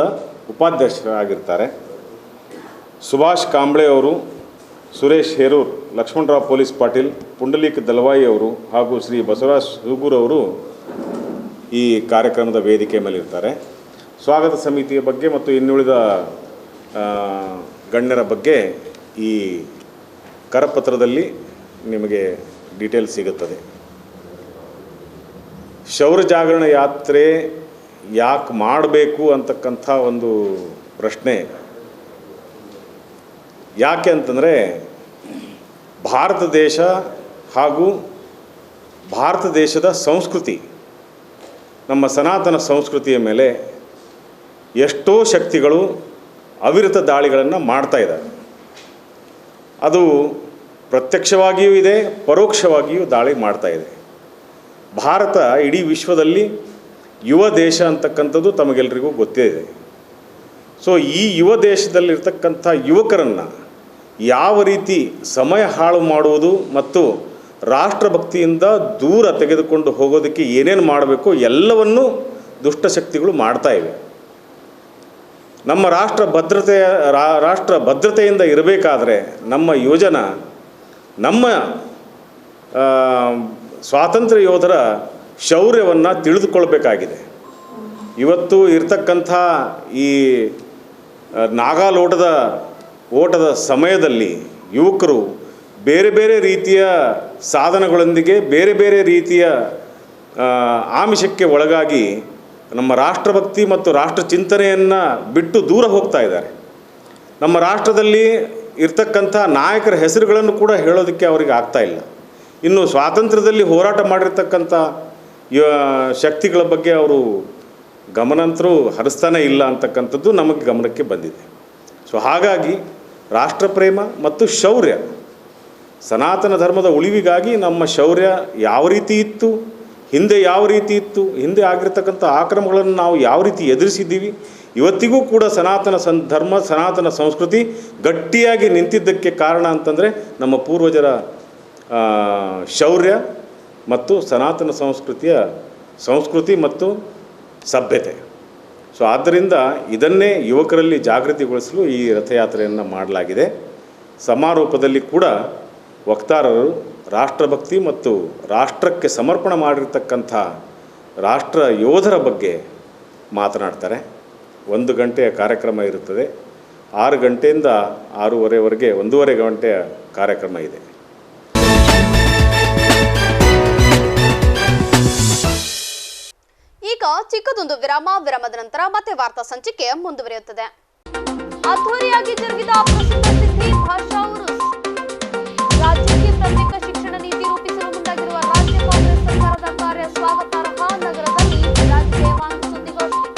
ಉಪಾಧ್ಯಕ್ಷರಾಗಿರ್ತಾರೆ. ಸುಭಾಷ್ ಕಾಂಬ್ಳೆ ಅವರು, ಸುರೇಶ್ ಹೇರೂರ್, ಲಕ್ಷ್ಮಣರಾವ್ ಪೊಲೀಸ್ ಪಾಟೀಲ್, ಪುಂಡಲೀಕ್ ದಲ್ವಾಯಿ ಅವರು ಹಾಗೂ ಶ್ರೀ ಬಸವರಾಜ್ ಸೂಗೂರ್ ಅವರು ಈ ಕಾರ್ಯಕ್ರಮದ ವೇದಿಕೆ ಮೇಲಿರ್ತಾರೆ. ಸ್ವಾಗತ ಸಮಿತಿಯ ಬಗ್ಗೆ ಮತ್ತು ಇನ್ನುಳಿದ ಗಣ್ಯರ ಬಗ್ಗೆ ಈ ಕರಪತ್ರದಲ್ಲಿ ನಿಮಗೆ ಡೀಟೇಲ್ಸ್ ಸಿಗುತ್ತದೆ. ಶೌರ್ಯ ಜಾಗರಣ ಯಾತ್ರೆ ಯಾಕೆ ಮಾಡಬೇಕು ಅಂತಕ್ಕಂಥ ಒಂದು ಪ್ರಶ್ನೆ ಯಾಕೆ ಅಂತಂದರೆ, ಭಾರತ ದೇಶ ಹಾಗೂ ಭಾರತ ದೇಶದ ಸಂಸ್ಕೃತಿ, ನಮ್ಮ ಸನಾತನ ಸಂಸ್ಕೃತಿಯ ಮೇಲೆ ಎಷ್ಟೋ ಶಕ್ತಿಗಳು ಅವಿರತ ದಾಳಿಗಳನ್ನು ಮಾಡ್ತಾ ಇದ್ದಾರೆ. ಅದು ಪ್ರತ್ಯಕ್ಷವಾಗಿಯೂ ಇದೆ, ಪರೋಕ್ಷವಾಗಿಯೂ ದಾಳಿ ಮಾಡ್ತಾ ಇದೆ. ಭಾರತ ಇಡೀ ವಿಶ್ವದಲ್ಲಿ ಯುವ ದೇಶ ಅಂತಕ್ಕಂಥದ್ದು ತಮಗೆಲ್ಲರಿಗೂ ಗೊತ್ತೇ ಇದೆ. ಸೊ ಈ ಯುವ ದೇಶದಲ್ಲಿರ್ತಕ್ಕಂಥ ಯುವಕರನ್ನು ಯಾವ ರೀತಿ ಸಮಯ ಹಾಳು ಮಾಡುವುದು ಮತ್ತು ರಾಷ್ಟ್ರಭಕ್ತಿಯಿಂದ ದೂರ ತೆಗೆದುಕೊಂಡು ಹೋಗೋದಕ್ಕೆ ಏನೇನು ಮಾಡಬೇಕು ಎಲ್ಲವನ್ನೂ ದುಷ್ಟಶಕ್ತಿಗಳು ಮಾಡ್ತಾ ಇವೆ. ನಮ್ಮ ರಾಷ್ಟ್ರ ಭದ್ರತೆಯಿಂದ ಇರಬೇಕಾದ್ರೆ ನಮ್ಮ ಯುವಜನ ನಮ್ಮ ಸ್ವಾತಂತ್ರ್ಯ ಯೋಧರ ಶೌರ್ಯವನ್ನು ತಿಳಿದುಕೊಳ್ಬೇಕಾಗಿದೆ. ಇವತ್ತು ಇರ್ತಕ್ಕಂಥ ಈ ನಾಗಾಲೋಟದ ಓಟದ ಸಮಯದಲ್ಲಿ ಯುವಕರು ಬೇರೆ ಬೇರೆ ರೀತಿಯ ಸಾಧನಗಳೊಂದಿಗೆ ಬೇರೆ ಬೇರೆ ರೀತಿಯ ಆಮಿಷಕ್ಕೆ ಒಳಗಾಗಿ ನಮ್ಮ ರಾಷ್ಟ್ರಭಕ್ತಿ ಮತ್ತು ರಾಷ್ಟ್ರ ಚಿಂತನೆಯನ್ನು ಬಿಟ್ಟು ದೂರ ಹೋಗ್ತಾ ಇದ್ದಾರೆ. ನಮ್ಮ ರಾಷ್ಟ್ರದಲ್ಲಿ ಇರ್ತಕ್ಕಂಥ ನಾಯಕರ ಹೆಸರುಗಳನ್ನು ಕೂಡ ಹೇಳೋದಕ್ಕೆ ಅವರಿಗೆ ಆಗ್ತಾ ಇಲ್ಲ. ಇನ್ನು ಸ್ವಾತಂತ್ರ್ಯದಲ್ಲಿ ಹೋರಾಟ ಮಾಡಿರ್ತಕ್ಕಂಥ ಶಕ್ತಿಗಳ ಬಗ್ಗೆ ಅವರು ಗಮನಾಂತರೂ ಹರಿಸ್ತಾನೇ ಇಲ್ಲ ಅಂತಕ್ಕಂಥದ್ದು ನಮಗೆ ಗಮನಕ್ಕೆ ಬಂದಿದೆ. ಸೊ ಹಾಗಾಗಿ ರಾಷ್ಟ್ರಪ್ರೇಮ ಮತ್ತು ಶೌರ್ಯ, ಸನಾತನ ಧರ್ಮದ ಉಳಿವಿಗಾಗಿ ನಮ್ಮ ಶೌರ್ಯ ಯಾವ ರೀತಿ ಇತ್ತು, ಹಿಂದೆ ಯಾವ ರೀತಿ ಇತ್ತು, ಹಿಂದೆ ಆಗಿರ್ತಕ್ಕಂಥ ಆಕ್ರಮಣಗಳನ್ನು ನಾವು ಯಾವ ರೀತಿ ಎದುರಿಸಿದ್ದೀವಿ, ಇವತ್ತಿಗೂ ಕೂಡ ಸನಾತನ ಧರ್ಮ ಸನಾತನ ಸಂಸ್ಕೃತಿ ಗಟ್ಟಿಯಾಗಿ ನಿಂತಿದ್ದಕ್ಕೆ ಕಾರಣ ಅಂತಂದರೆ ನಮ್ಮ ಪೂರ್ವಜರ ಶೌರ್ಯ ಮತ್ತು ಸನಾತನ ಸಂಸ್ಕೃತಿ ಮತ್ತು ಸಭ್ಯತೆ. ಸೊ ಆದ್ದರಿಂದ ಇದನ್ನೇ ಯುವಕರಲ್ಲಿ ಜಾಗೃತಿಗೊಳಿಸಲು ಈ ರಥಯಾತ್ರೆಯನ್ನು ಮಾಡಲಾಗಿದೆ. ಸಮಾರೋಪದಲ್ಲಿ ಕೂಡ ವಕ್ತಾರರು ರಾಷ್ಟ್ರಭಕ್ತಿ ಮತ್ತು ರಾಷ್ಟ್ರಕ್ಕೆ ಸಮರ್ಪಣೆ ಮಾಡಿರ್ತಕ್ಕಂಥ ರಾಷ್ಟ್ರ ಯೋಧರ ಬಗ್ಗೆ ಮಾತನಾಡ್ತಾರೆ. 1 ಗಂಟೆಯ ಕಾರ್ಯಕ್ರಮ ಇರುತ್ತದೆ. 6 ಗಂಟೆಯಿಂದ 6:30ವರೆಗೆ 1.5 ಗಂಟೆಯ ಕಾರ್ಯಕ್ರಮ ಇದೆ. ಈಗ ಚಿಕ್ಕದೊಂದು ವಿರಾಮದ ನಂತರ ಮತ್ತೆ ವಾರ್ತಾ ಸಂಚಿಕೆ ಮುಂದುವರಿಯುತ್ತದೆ. ಅದ್ದೂರಿಯಾಗಿ ಜರುಗಿದ ಪ್ರಸಿದ್ಧ ಸಿದ್ಧಿ ಭಾಷಾ ಉರುಸ್. ರಾಜ್ಯಕ್ಕೆ ಪ್ರತ್ಯೇಕ ಶಿಕ್ಷಣ ನೀತಿ ರೂಪಿಸಲು ಮುಂದಾಗಿರುವ ರಾಜ್ಯ ಕಾಂಗ್ರೆಸ್ ಸರ್ಕಾರದ ಕಾರ್ಯ ಸ್ವಾಗತಾರ್ಹ. ನಗರದಲ್ಲಿ ರಾಜ್ ದೇವಾಂಗ್ ಸುದ್ದಿಗೋಷ್ಠಿ.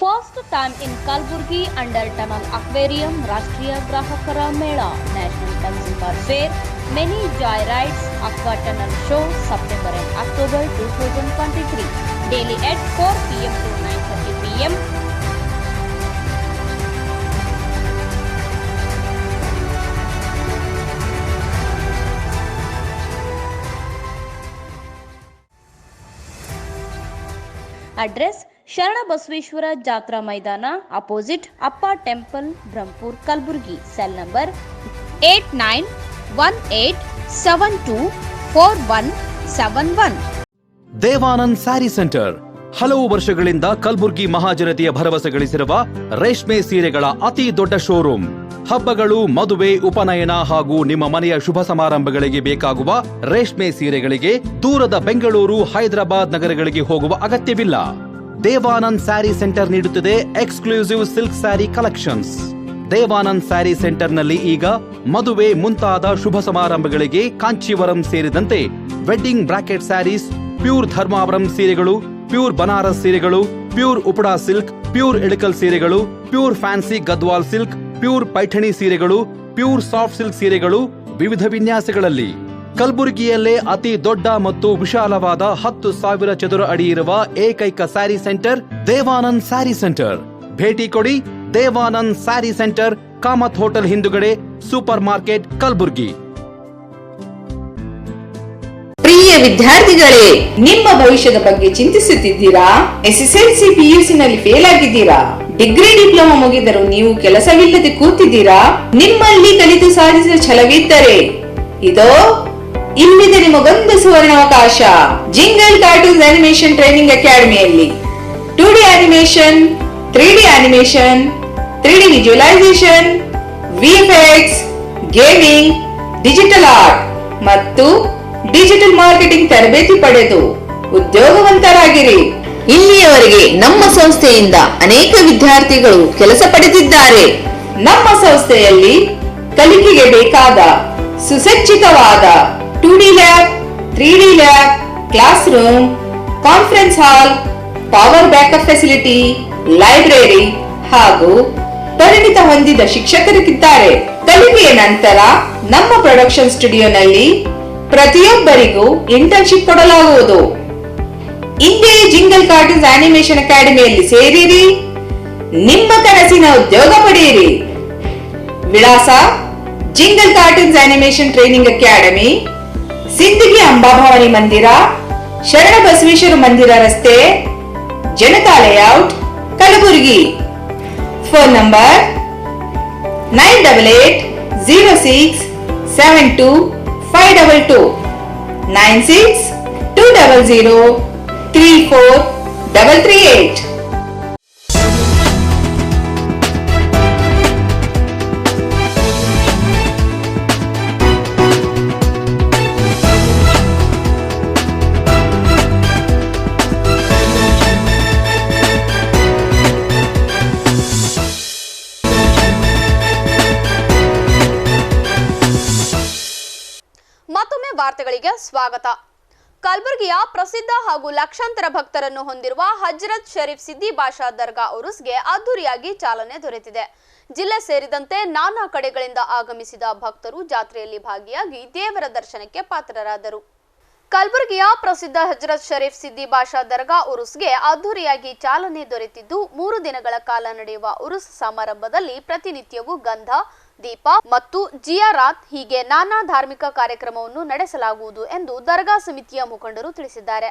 First time in Kalburgi under Tunnel Aquarium Rashtriya Grahakara Mela National Consumer Fair Many Joyrides Aqua Tunnel Show September and October 2023 daily at 4 p.m. to 9:30 p.m. Address ಶರಣ ಬಸವೇಶ್ವರ ಜಾತ್ರಾ ಮೈದಾನ opposite Appa temple Brahmapur Kalaburagi. Cell number 8918724171. Devanand sari centre ಹಲವು ವರ್ಷಗಳಿಂದ ಕಲಬುರಗಿ ಮಹಾಜನತೆಯ ಭರವಸೆ ಗಳಿಸಿರುವ ರೇಷ್ಮೆ ಸೀರೆಗಳ ಅತಿ ದೊಡ್ಡ ಶೋರೂಮ್. ಹಬ್ಬಗಳು, ಮದುವೆ, ಉಪನಯನ ಹಾಗೂ ನಿಮ್ಮ ಮನೆಯ ಶುಭ ಸಮಾರಂಭಗಳಿಗೆ ಬೇಕಾಗುವ ರೇಷ್ಮೆ ಸೀರೆಗಳಿಗೆ ದೂರದ ಬೆಂಗಳೂರು, ಹೈದರಾಬಾದ್ ನಗರಗಳಿಗೆ ಹೋಗುವ ಅಗತ್ಯವಿಲ್ಲ. ದೇವಾನಂದ್ ಸ್ಯಾರಿ ಸೆಂಟರ್ ನೀಡುತ್ತದೆ exclusive silk sari collections. Devanand sari ಸೆಂಟರ್ನಲ್ಲಿ ಈಗ ಮದುವೆ ಮುಂತಾದ ಶುಭ ಸಮಾರಂಭಗಳಿಗೆ ಕಾಂಚೀವರಂ ಸೇರಿದಂತೆ wedding brocade saris, pure Dharmavaram ಸೀರೆಗಳು, ಪ್ಯೂರ್ ಬನಾರಸ್ ಸೀರೆಗಳು, pure Uppada silk, pure Ilkal ಸೀರೆಗಳು, pure fancy Gadwal silk, pure Paithani ಸೀರೆಗಳು, ಪ್ಯೂರ್ ಸಾಫ್ಟ್ ಸಿಲ್ಕ್ ಸೀರೆಗಳು ವಿವಿಧ ವಿನ್ಯಾಸಗಳಲ್ಲಿ. ಕಲಬುರಗಿಯಲ್ಲೇ ಅತಿ ದೊಡ್ಡ ಮತ್ತು ವಿಶಾಲವಾದ 10,000 ಚದುರ ಅಡಿ ಇರುವ ಏಕೈಕ ಸ್ಯಾರಿ ಸೆಂಟರ್ ದೇವಾನಂದ್ ಸ್ಯಾರಿ ಸೆಂಟರ್. ಭೇಟಿ ಕೊಡಿ. ದೇವಾನಂದ್ ಸ್ಯಾರಿ ಸೆಂಟರ್, ಕಾಮತ್ ಹೋಟೆಲ್ ಹಿಂದುಗಡೆ, ಸೂಪರ್ ಮಾರ್ಕೆಟ್, ಕಲಬುರಗಿ. ಪ್ರಿಯ ವಿದ್ಯಾರ್ಥಿಗಳೇ, ನಿಮ್ಮ ಭವಿಷ್ಯದ ಬಗ್ಗೆ ಚಿಂತಿಸುತ್ತಿದ್ದೀರಾ? SSLC PUC ನಲ್ಲಿ ಫೇಲ್ ಆಗಿದ್ದೀರಾ? ಡಿಗ್ರಿ ಡಿಪ್ಲೊಮಾ ಮುಗಿದರೂ ನೀವು ಕೆಲಸವಿಲ್ಲದೆ ಕೂತಿದ್ದೀರಾ? ನಿಮ್ಮಲ್ಲಿ ಕಲಿತು ಸಾಧಿಸುವ ಛಲವಿದ್ದರೆ ಇದೋ ಇಲ್ಲಿದೆ ನಿಮಗೊಂದು ಸುವರ್ಣಾವಕಾಶ. ಜಿಂಗಲ್ ಕಾರ್ಟೂನ್ಸ್ ಅನಿಮೇಷನ್ ಟ್ರೈನಿಂಗ್ ಅಕಾಡೆಮಿಯಲ್ಲಿ 2D animation, 3D animation, 3D visualisation, VFX, gaming, digital art ಮತ್ತು ಡಿಜಿಟಲ್ ಮಾರ್ಕೆಟಿಂಗ್ ತರಬೇತಿ ಪಡೆದು ಉದ್ಯೋಗವಂತರಾಗಿರಿ. ಇಲ್ಲಿಯವರೆಗೆ ನಮ್ಮ ಸಂಸ್ಥೆಯಿಂದ ಅನೇಕ ವಿದ್ಯಾರ್ಥಿಗಳು ಕೆಲಸ ಪಡೆದಿದ್ದಾರೆ. ನಮ್ಮ ಸಂಸ್ಥೆಯಲ್ಲಿ ಕಲಿಕೆಗೆ ಬೇಕಾದ ಸುಸಜ್ಜಿತವಾದ 2D lab, 3D lab, class room, conference hall, power backup facility, library ಹಾಗೂ ಪರಿಣಿತ ಹೊಂದಿದ ಶಿಕ್ಷಕರಿದ್ದಾರೆ. ಕಲಿಕೆಯ ನಂತರ ನಮ್ಮ ಪ್ರೊಡಕ್ಷನ್ ಸ್ಟುಡಿಯೋನಲ್ಲಿ ಪ್ರತಿಯೊಬ್ಬರಿಗೂ ಇಂಟರ್ನ್ಶಿಪ್ ಕೊಡಲಾಗುವುದು. ಇಂದೇ ಜಿಂಗಲ್ ಕಾರ್ಟೂನ್ಸ್ ಆನಿಮೇಷನ್ ಅಕಾಡೆಮಿಯಲ್ಲಿ ಸೇರಿರಿ, ನಿಮ್ಮ ಕನಸಿನ ಉದ್ಯೋಗ ಪಡೆಯಿರಿ. ವಿಳಾಸ: jingle cartoons animation training academy, Sindagi Amba Bhavani ಮಂದಿರ, ಶರಣ ಬಸವೇಶ್ವರ ಮಂದಿರ ರಸ್ತೆ, Janata layout, Kalaburagi. Phone number 9806722522 9620034338. ಮತ್ತೊಮ್ಮೆ ವಾರ್ತೆಗಳಿಗೆ ಸ್ವಾಗತ. ಕಲಬುರಗಿಯ ಪ್ರಸಿದ್ಧ ಹಾಗೂ ಲಕ್ಷಾಂತರ ಭಕ್ತರನ್ನು ಹೊಂದಿರುವ ಹಜರತ್ ಶರೀಫ್ ಸಿದ್ದಿ ಬಾಷಾ ದರ್ಗಾ ಉರುಸ್ಗೆ ಅದ್ದೂರಿಯಾಗಿ ಚಾಲನೆ ದೊರೆತಿದೆ. ಜಿಲ್ಲೆ ಸೇರಿದಂತೆ ನಾನಾ ಕಡೆಗಳಿಂದ ಆಗಮಿಸಿದ ಭಕ್ತರು ಜಾತ್ರೆಯಲ್ಲಿ ಭಾಗಿಯಾಗಿ ದೇವರ ದರ್ಶನಕ್ಕೆ ಪಾತ್ರರಾದರು. ಕಲಬುರಗಿಯ ಪ್ರಸಿದ್ಧ ಹಜರತ್ ಶರೀಫ್ ಸಿದ್ದಿ ಬಾಷಾ ದರ್ಗಾ ಉರುಸ್ಗೆ ಅದ್ದೂರಿಯಾಗಿ ಚಾಲನೆ ದೊರೆತಿದ್ದು 3 ದಿನಗಳ ಕಾಲ ನಡೆಯುವ ಉರುಸ್ ಸಮಾರಂಭದಲ್ಲಿ ಪ್ರತಿನಿತ್ಯವೂ ಗಂಧ, ದೀಪ ಮತ್ತು ಜಿಯಾರಾತ್ ಹೀಗೆ ನಾನಾ ಧಾರ್ಮಿಕ ಕಾರ್ಯಕ್ರಮವನ್ನು ನಡೆಸಲಾಗುವುದು ಎಂದು ದರ್ಗಾ ಸಮಿತಿಯ ಮುಖಂಡರು ತಿಳಿಸಿದ್ದಾರೆ.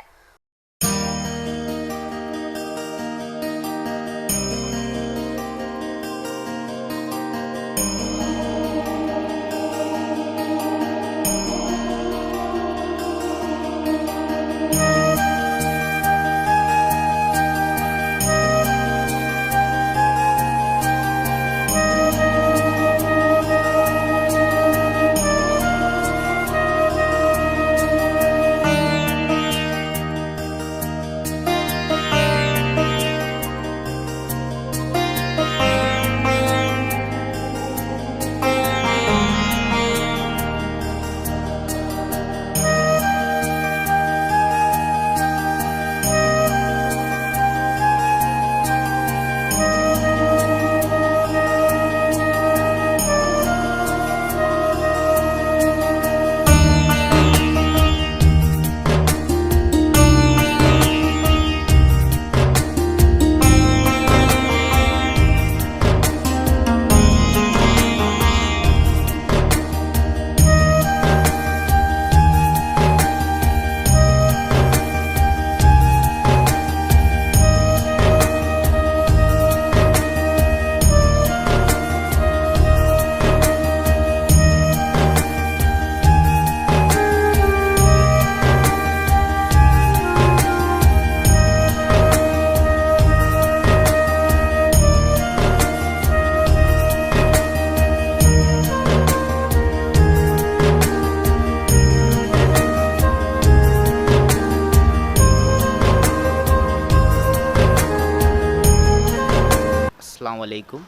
अस्सलाम वालेकुम।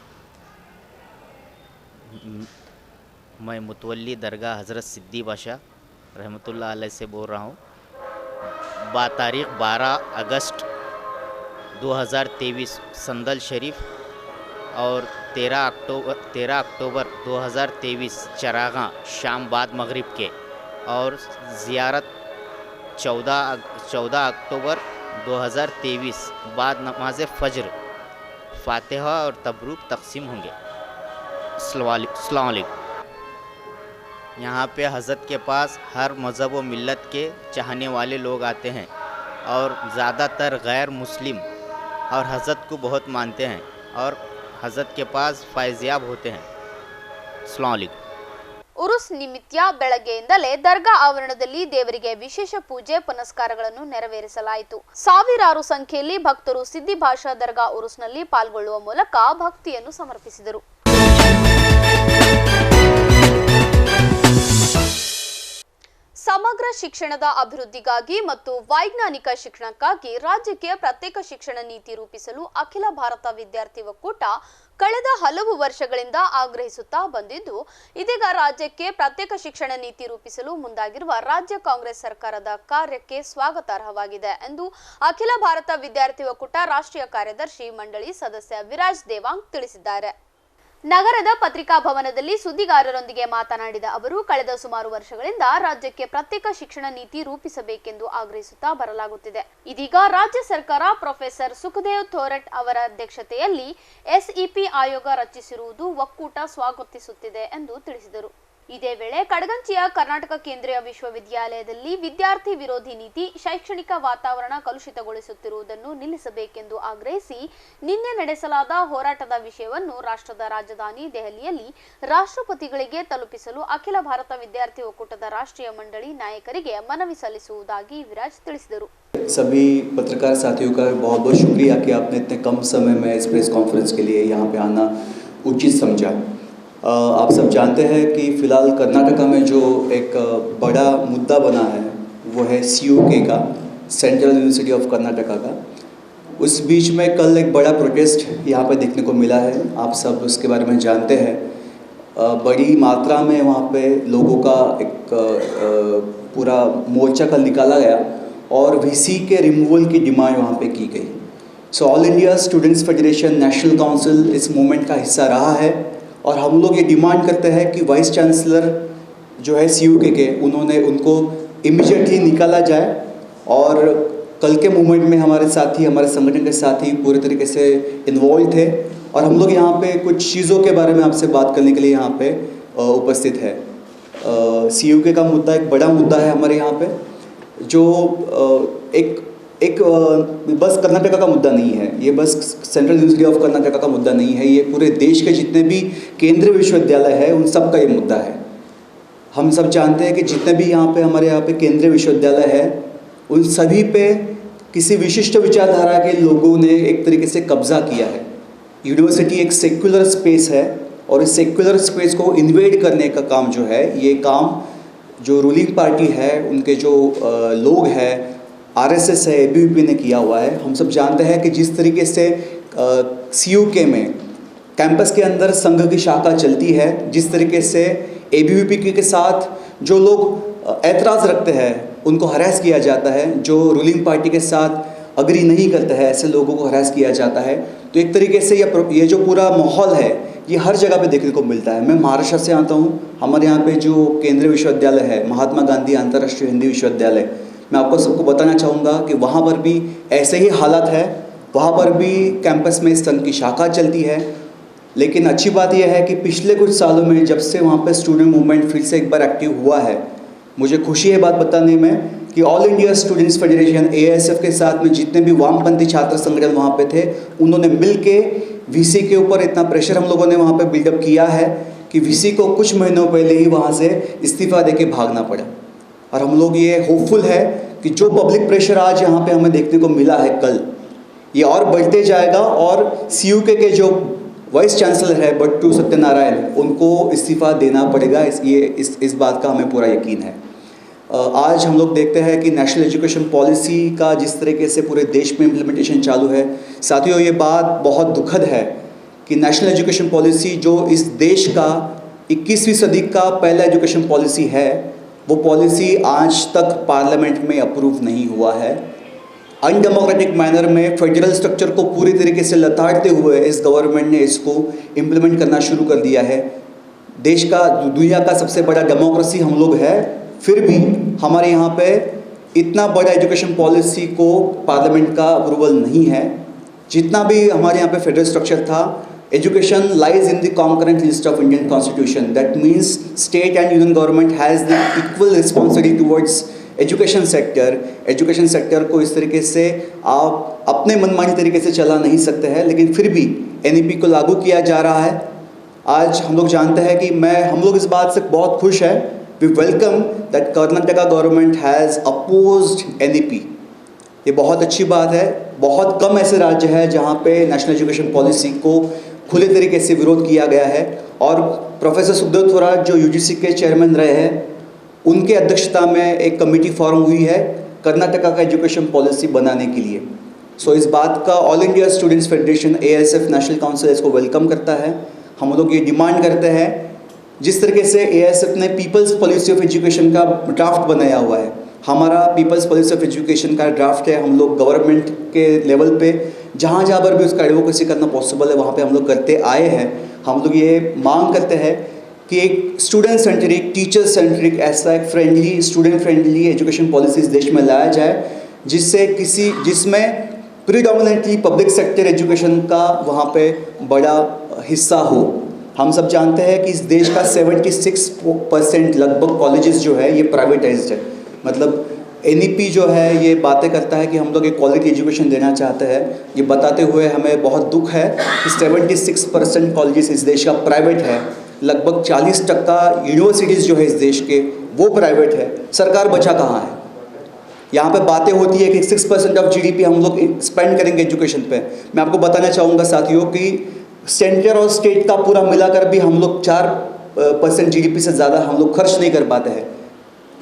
मैं मुतवल्ली दरगाह हज़रत सिद्दी बाशा रहमतुल्लाह अलैह से बोल रहा हूँ। तारीख़ 12 अगस्त 2023 संदल शरीफ और 13 अक्टूबर 2023 चरागा शाम बाद मगरिब के और ज़ियारत 14 अक्टूबर 2023 बाद नमाज फ़ज्र फ़ातिहा और तबरूक तक़सीम होंगे। अस्सलाम वालेकुम। यहाँ पे हज़रत के पास हर मज़हब व मिल्लत के चाहने वाले लोग आते हैं और ज़्यादातर गैर मुस्लिम और हज़रत को बहुत मानते हैं और हज़रत के पास फैज़याब होते हैं। अस्सलाम वालेकुम। ಉರುಸ್ ನಿಮಿತ್ತ ಬೆಳಗ್ಗೆಯಿಂದಲೇ ದರ್ಗಾ ಆವರಣದಲ್ಲಿ ದೇವರಿಗೆ ವಿಶೇಷ ಪೂಜೆ ಪುನಸ್ಕಾರಗಳನ್ನು ನೆರವೇರಿಸಲಾಯಿತು. ಸಾವಿರಾರು ಸಂಖ್ಯೆಯಲ್ಲಿ ಭಕ್ತರು ಸಿದ್ದಿ ಬಾಷಾ ದರ್ಗಾ ಉರುಸ್ನಲ್ಲಿ ಪಾಲ್ಗೊಳ್ಳುವ ಮೂಲಕ ಭಕ್ತಿಯನ್ನು ಸಮರ್ಪಿಸಿದರು. ಸಮಗ್ರ ಶಿಕ್ಷಣದ ಅಭಿವೃದ್ಧಿಗಾಗಿ ಮತ್ತು ವೈಜ್ಞಾನಿಕ ಶಿಕ್ಷಣಕ್ಕಾಗಿ ರಾಜ್ಯಕ್ಕೆ ಪ್ರತ್ಯೇಕ ಶಿಕ್ಷಣ ನೀತಿ ರೂಪಿಸಲು ಅಖಿಲ ಭಾರತ ವಿದ್ಯಾರ್ಥಿ ಒಕ್ಕೂಟ ಕಳೆದ ಹಲವು ವರ್ಷಗಳಿಂದ ಆಗ್ರಹಿಸುತ್ತಾ ಬಂದಿದ್ದು, ಇದೀಗ ರಾಜ್ಯಕ್ಕೆ ಪ್ರತ್ಯೇಕ ಶಿಕ್ಷಣ ನೀತಿ ರೂಪಿಸಲು ಮುಂದಾಗಿರುವ ರಾಜ್ಯ ಕಾಂಗ್ರೆಸ್ ಸರ್ಕಾರದ ಕಾರ್ಯಕ್ಕೆ ಸ್ವಾಗತಾರ್ಹವಾಗಿದೆ ಎಂದು ಅಖಿಲ ಭಾರತ ವಿದ್ಯಾರ್ಥಿ ಒಕ್ಕೂಟ ರಾಷ್ಟ್ರೀಯ ಕಾರ್ಯದರ್ಶಿ ಮಂಡಳಿ ಸದಸ್ಯ ವಿರಾಜ್ ದೇವಾಂಗ್ ತಿಳಿಸಿದ್ದಾರೆ. ನಗರದ ಪತ್ರಿಕಾ ಭವನದಲ್ಲಿ ಸುದ್ದಿಗಾರರೊಂದಿಗೆ ಮಾತನಾಡಿದ ಅವರು, ಕಳೆದ ಸುಮಾರು ವರ್ಷಗಳಿಂದ ರಾಜ್ಯಕ್ಕೆ ಪ್ರತ್ಯೇಕ ಶಿಕ್ಷಣ ನೀತಿ ರೂಪಿಸಬೇಕೆಂದು ಆಗ್ರಹಿಸುತ್ತಾ ಬರಲಾಗುತ್ತಿದೆ. ಇದೀಗ ರಾಜ್ಯ ಸರ್ಕಾರ ಪ್ರೊಫೆಸರ್ ಸುಖದೇವ್ ಥೋರಟ್ ಅವರ ಅಧ್ಯಕ್ಷತೆಯಲ್ಲಿ ಎಸ್ಇಪಿ ಆಯೋಗ ರಚಿಸಿರುವುದು ಒಕ್ಕೂಟ ಸ್ವಾಗತಿಸುತ್ತಿದೆ ಎಂದು ತಿಳಿಸಿದರು. ಇದೇ ವೇಳೆ ಕಡಗಂಚಿಯ ಕರ್ನಾಟಕ ಕೇಂದ್ರೀಯ ವಿಶ್ವವಿದ್ಯಾಲಯದಲ್ಲಿ ವಿದ್ಯಾರ್ಥಿ ವಿರೋಧಿ ನೀತಿ ಶೈಕ್ಷಣಿಕ ವಾತಾವರಣ ಕಲುಷಿತಗೊಳಿಸುತ್ತಿರುವುದನ್ನು ನಿಲ್ಲಿಸಬೇಕೆಂದು ಆಗ್ರಹಿಸಿ ನಿನ್ನೆ ನಡೆಸಲಾದ ಹೋರಾಟದ ವಿಷಯವನ್ನು ರಾಷ್ಟ್ರದ ರಾಜಧಾನಿ ದೆಹಲಿಯಲ್ಲಿ ರಾಷ್ಟ್ರಪತಿಗಳಿಗೆ ತಲುಪಿಸಲು ಅಖಿಲ ಭಾರತ ವಿದ್ಯಾರ್ಥಿ ಒಕ್ಕೂಟದ ರಾಷ್ಟ್ರೀಯ ಮಂಡಳಿ ನಾಯಕರಿಗೆ ಮನವಿ ಸಲ್ಲಿಸುವುದಾಗಿ ವಿರಾಜ್ ತಿಳಿಸಿದರು. सभी पत्रकार साथियों का बहुत बहुत शुक्रिया कि आपने इतने कम समय में इस प्रेस कॉन्फ्रेंस के लिए यहाँ पे आना उचित समझा। आप सब जानते हैं कि फ़िलहाल कर्नाटका में जो एक बड़ा मुद्दा बना है वो है CUK का, सेंट्रल यूनिवर्सिटी ऑफ कर्नाटका का। उस बीच में कल एक बड़ा प्रोटेस्ट यहाँ पे देखने को मिला है, आप सब उसके बारे में जानते हैं। बड़ी मात्रा में वहाँ पे लोगों का एक पूरा मोर्चा कल निकाला गया और VC के रिमूवल की डिमांड वहाँ पे की गई। So all India students federation national council इस मूवमेंट का हिस्सा रहा है और हम लोग ये डिमांड करते हैं कि वाइस चांसलर जो है CUK के उनको इमीडिएटली निकाला जाए और कल के मूवमेंट में हमारे साथी, हमारे संगठन के साथी पूरे तरीके से इन्वॉल्व थे और हम लोग यहाँ पे कुछ चीज़ों के बारे में आपसे बात करने के लिए यहाँ पे उपस्थित है। CUK का मुद्दा एक बड़ा मुद्दा है हमारे यहाँ पे, जो एक बस कर्नाटका का मुद्दा नहीं है, ये बस सेंट्रल यूनिवर्सिटी ऑफ कर्नाटका का मुद्दा नहीं है, ये पूरे देश के जितने भी केंद्रीय विश्वविद्यालय है उन सब का ये मुद्दा है। हम सब जानते हैं कि जितने भी हमारे यहाँ पे केंद्रीय विश्वविद्यालय है उन सभी पे किसी विशिष्ट विचारधारा के लोगों ने एक तरीके से कब्जा किया है। यूनिवर्सिटी एक सेक्युलर स्पेस है और इस सेक्युलर स्पेस को इन्वेड करने का काम जो है, ये काम जो रूलिंग पार्टी है, उनके जो लोग हैं, RSS है, ABVP ने किया हुआ है। हम सब जानते हैं कि जिस तरीके से CUK में कैंपस के अंदर संघ की शाखा चलती है, जिस तरीके से ABVP के साथ जो लोग ऐतराज़ रखते हैं उनको हरास किया जाता है, जो रूलिंग पार्टी के साथ अग्री नहीं करते हैं ऐसे लोगों को हरास किया जाता है। तो एक तरीके से ये जो पूरा माहौल है ये हर जगह पे देखने को मिलता है। मैं महाराष्ट्र से आता हूँ, हमारे यहाँ पे जो केंद्रीय विश्वविद्यालय है महात्मा गांधी अंतर्राष्ट्रीय हिंदी विश्वविद्यालय, मैं आपको सबको बताना चाहूँगा कि वहाँ पर भी ऐसे ही हालात है, वहाँ पर भी कैंपस में संघ की शाखा चलती है। लेकिन अच्छी बात यह है कि पिछले कुछ सालों में जब से वहाँ पर स्टूडेंट मूवमेंट फिर से एक बार एक्टिव हुआ है, मुझे खुशी है बात बताने में कि all India students federation AISF के साथ में जितने भी वामपंथी छात्र संगठन वहाँ पे थे, उन्होंने मिल के VC के ऊपर इतना प्रेशर हम लोगों ने वहाँ पे बिल्डअप किया है कि VC को कुछ महीनों पहले ही वहाँ से इस्तीफ़ा दे के भागना पड़ा। और हम लोग ये होपफुल है कि जो पब्लिक प्रेशर आज यहाँ पे हमें देखने को मिला है कल, ये और बढ़ते जाएगा और CUK के जो वाइस चांसलर है बट्टू सत्यनारायण, उनको इस्तीफ़ा देना पड़ेगा। इस बात का हमें पूरा यकीन है। आज हम लोग देखते हैं कि नेशनल एजुकेशन पॉलिसी का जिस तरीके से पूरे देश में इम्प्लीमेंटेशन चालू है, साथियों ये बात बहुत दुखद है कि नेशनल एजुकेशन पॉलिसी जो इस देश का 21वीं सदी का पहला एजुकेशन पॉलिसी है, वो पॉलिसी आज तक पार्लियामेंट में अप्रूव नहीं हुआ है। अनडेमोक्रेटिक मैनर में फेडरल स्ट्रक्चर को पूरी तरीके से लताड़ते हुए इस गवर्नमेंट ने इसको इम्प्लीमेंट करना शुरू कर दिया है। देश का, दुनिया का सबसे बड़ा डेमोक्रेसी हम लोग है, फिर भी हमारे यहाँ पे इतना बड़ा एजुकेशन पॉलिसी को पार्लियामेंट का अप्रूवल नहीं है। जितना भी हमारे यहाँ पे फेडरल स्ट्रक्चर था, education lies in the concurrent list of Indian constitution, that means state and union government has the equal responsibility towards education sector. Education sector को इस तरीके से आप अपने मनमानी तरीके से चला नहीं सकते हैं, लेकिन फिर भी NEP को लागू किया जा रहा है। आज हम लोग जानते हैं कि हम लोग इस बात से बहुत खुश है, we welcome that Karnataka government has opposed NEP। ये बहुत अच्छी बात है। बहुत कम ऐसे राज्य हैं जहाँ पे नेशनल एजुकेशन पॉलिसी को खुले तरीके से विरोध किया गया है। और प्रोफेसर सुखदेव थोराट जो UGC के चेयरमैन रहे हैं, उनके अध्यक्षता में एक कमेटी फॉर्म हुई है कर्नाटका का एजुकेशन पॉलिसी बनाने के लिए। सो इस बात का all India students federation AISF national council इसको वेलकम करता है। हम लोग ये डिमांड करते हैं, जिस तरीके से AISF ने पीपल्स पॉलिसी ऑफ एजुकेशन का ड्राफ्ट बनाया हुआ है, हमारा पीपल्स पॉलिसी ऑफ एजुकेशन का ड्राफ्ट है। हम लोग गवर्नमेंट के लेवल पे जहाँ जहाँ पर भी उसका एडवोकेसी करना पॉसिबल है वहाँ पे हम लोग करते आए हैं। हम लोग ये मांग करते हैं कि एक स्टूडेंट सेंट्रिक, टीचर सेंट्रिक, ऐसा एक friendly, student friendly education policy इस देश में लाया जाए, जिसमें प्रीडोमिनेंटली पब्लिक सेक्टर एजुकेशन का वहाँ पे बड़ा हिस्सा हो। हम सब जानते हैं कि इस देश का 76% लगभग कॉलेजेस जो है ये प्राइवेटाइज्ड है। मतलब NEP जो है ये बातें करता है कि हम लोग एक क्वालिटी एजुकेशन देना चाहते हैं। ये बताते हुए हमें बहुत दुख है कि 76% कॉलेजेस इस देश का प्राइवेट है। लगभग 40% यूनिवर्सिटीज़ जो है इस देश के वो प्राइवेट है। सरकार बचा कहाँ है? यहाँ पे बातें होती है कि 6% ऑफ GDP हम लोग स्पेंड करेंगे एजुकेशन पे। मैं आपको बताना चाहूँगा साथियों कि सेंटर और स्टेट का पूरा मिलाकर भी हम लोग 4% GDP से ज़्यादा हम लोग खर्च नहीं कर पाते हैं।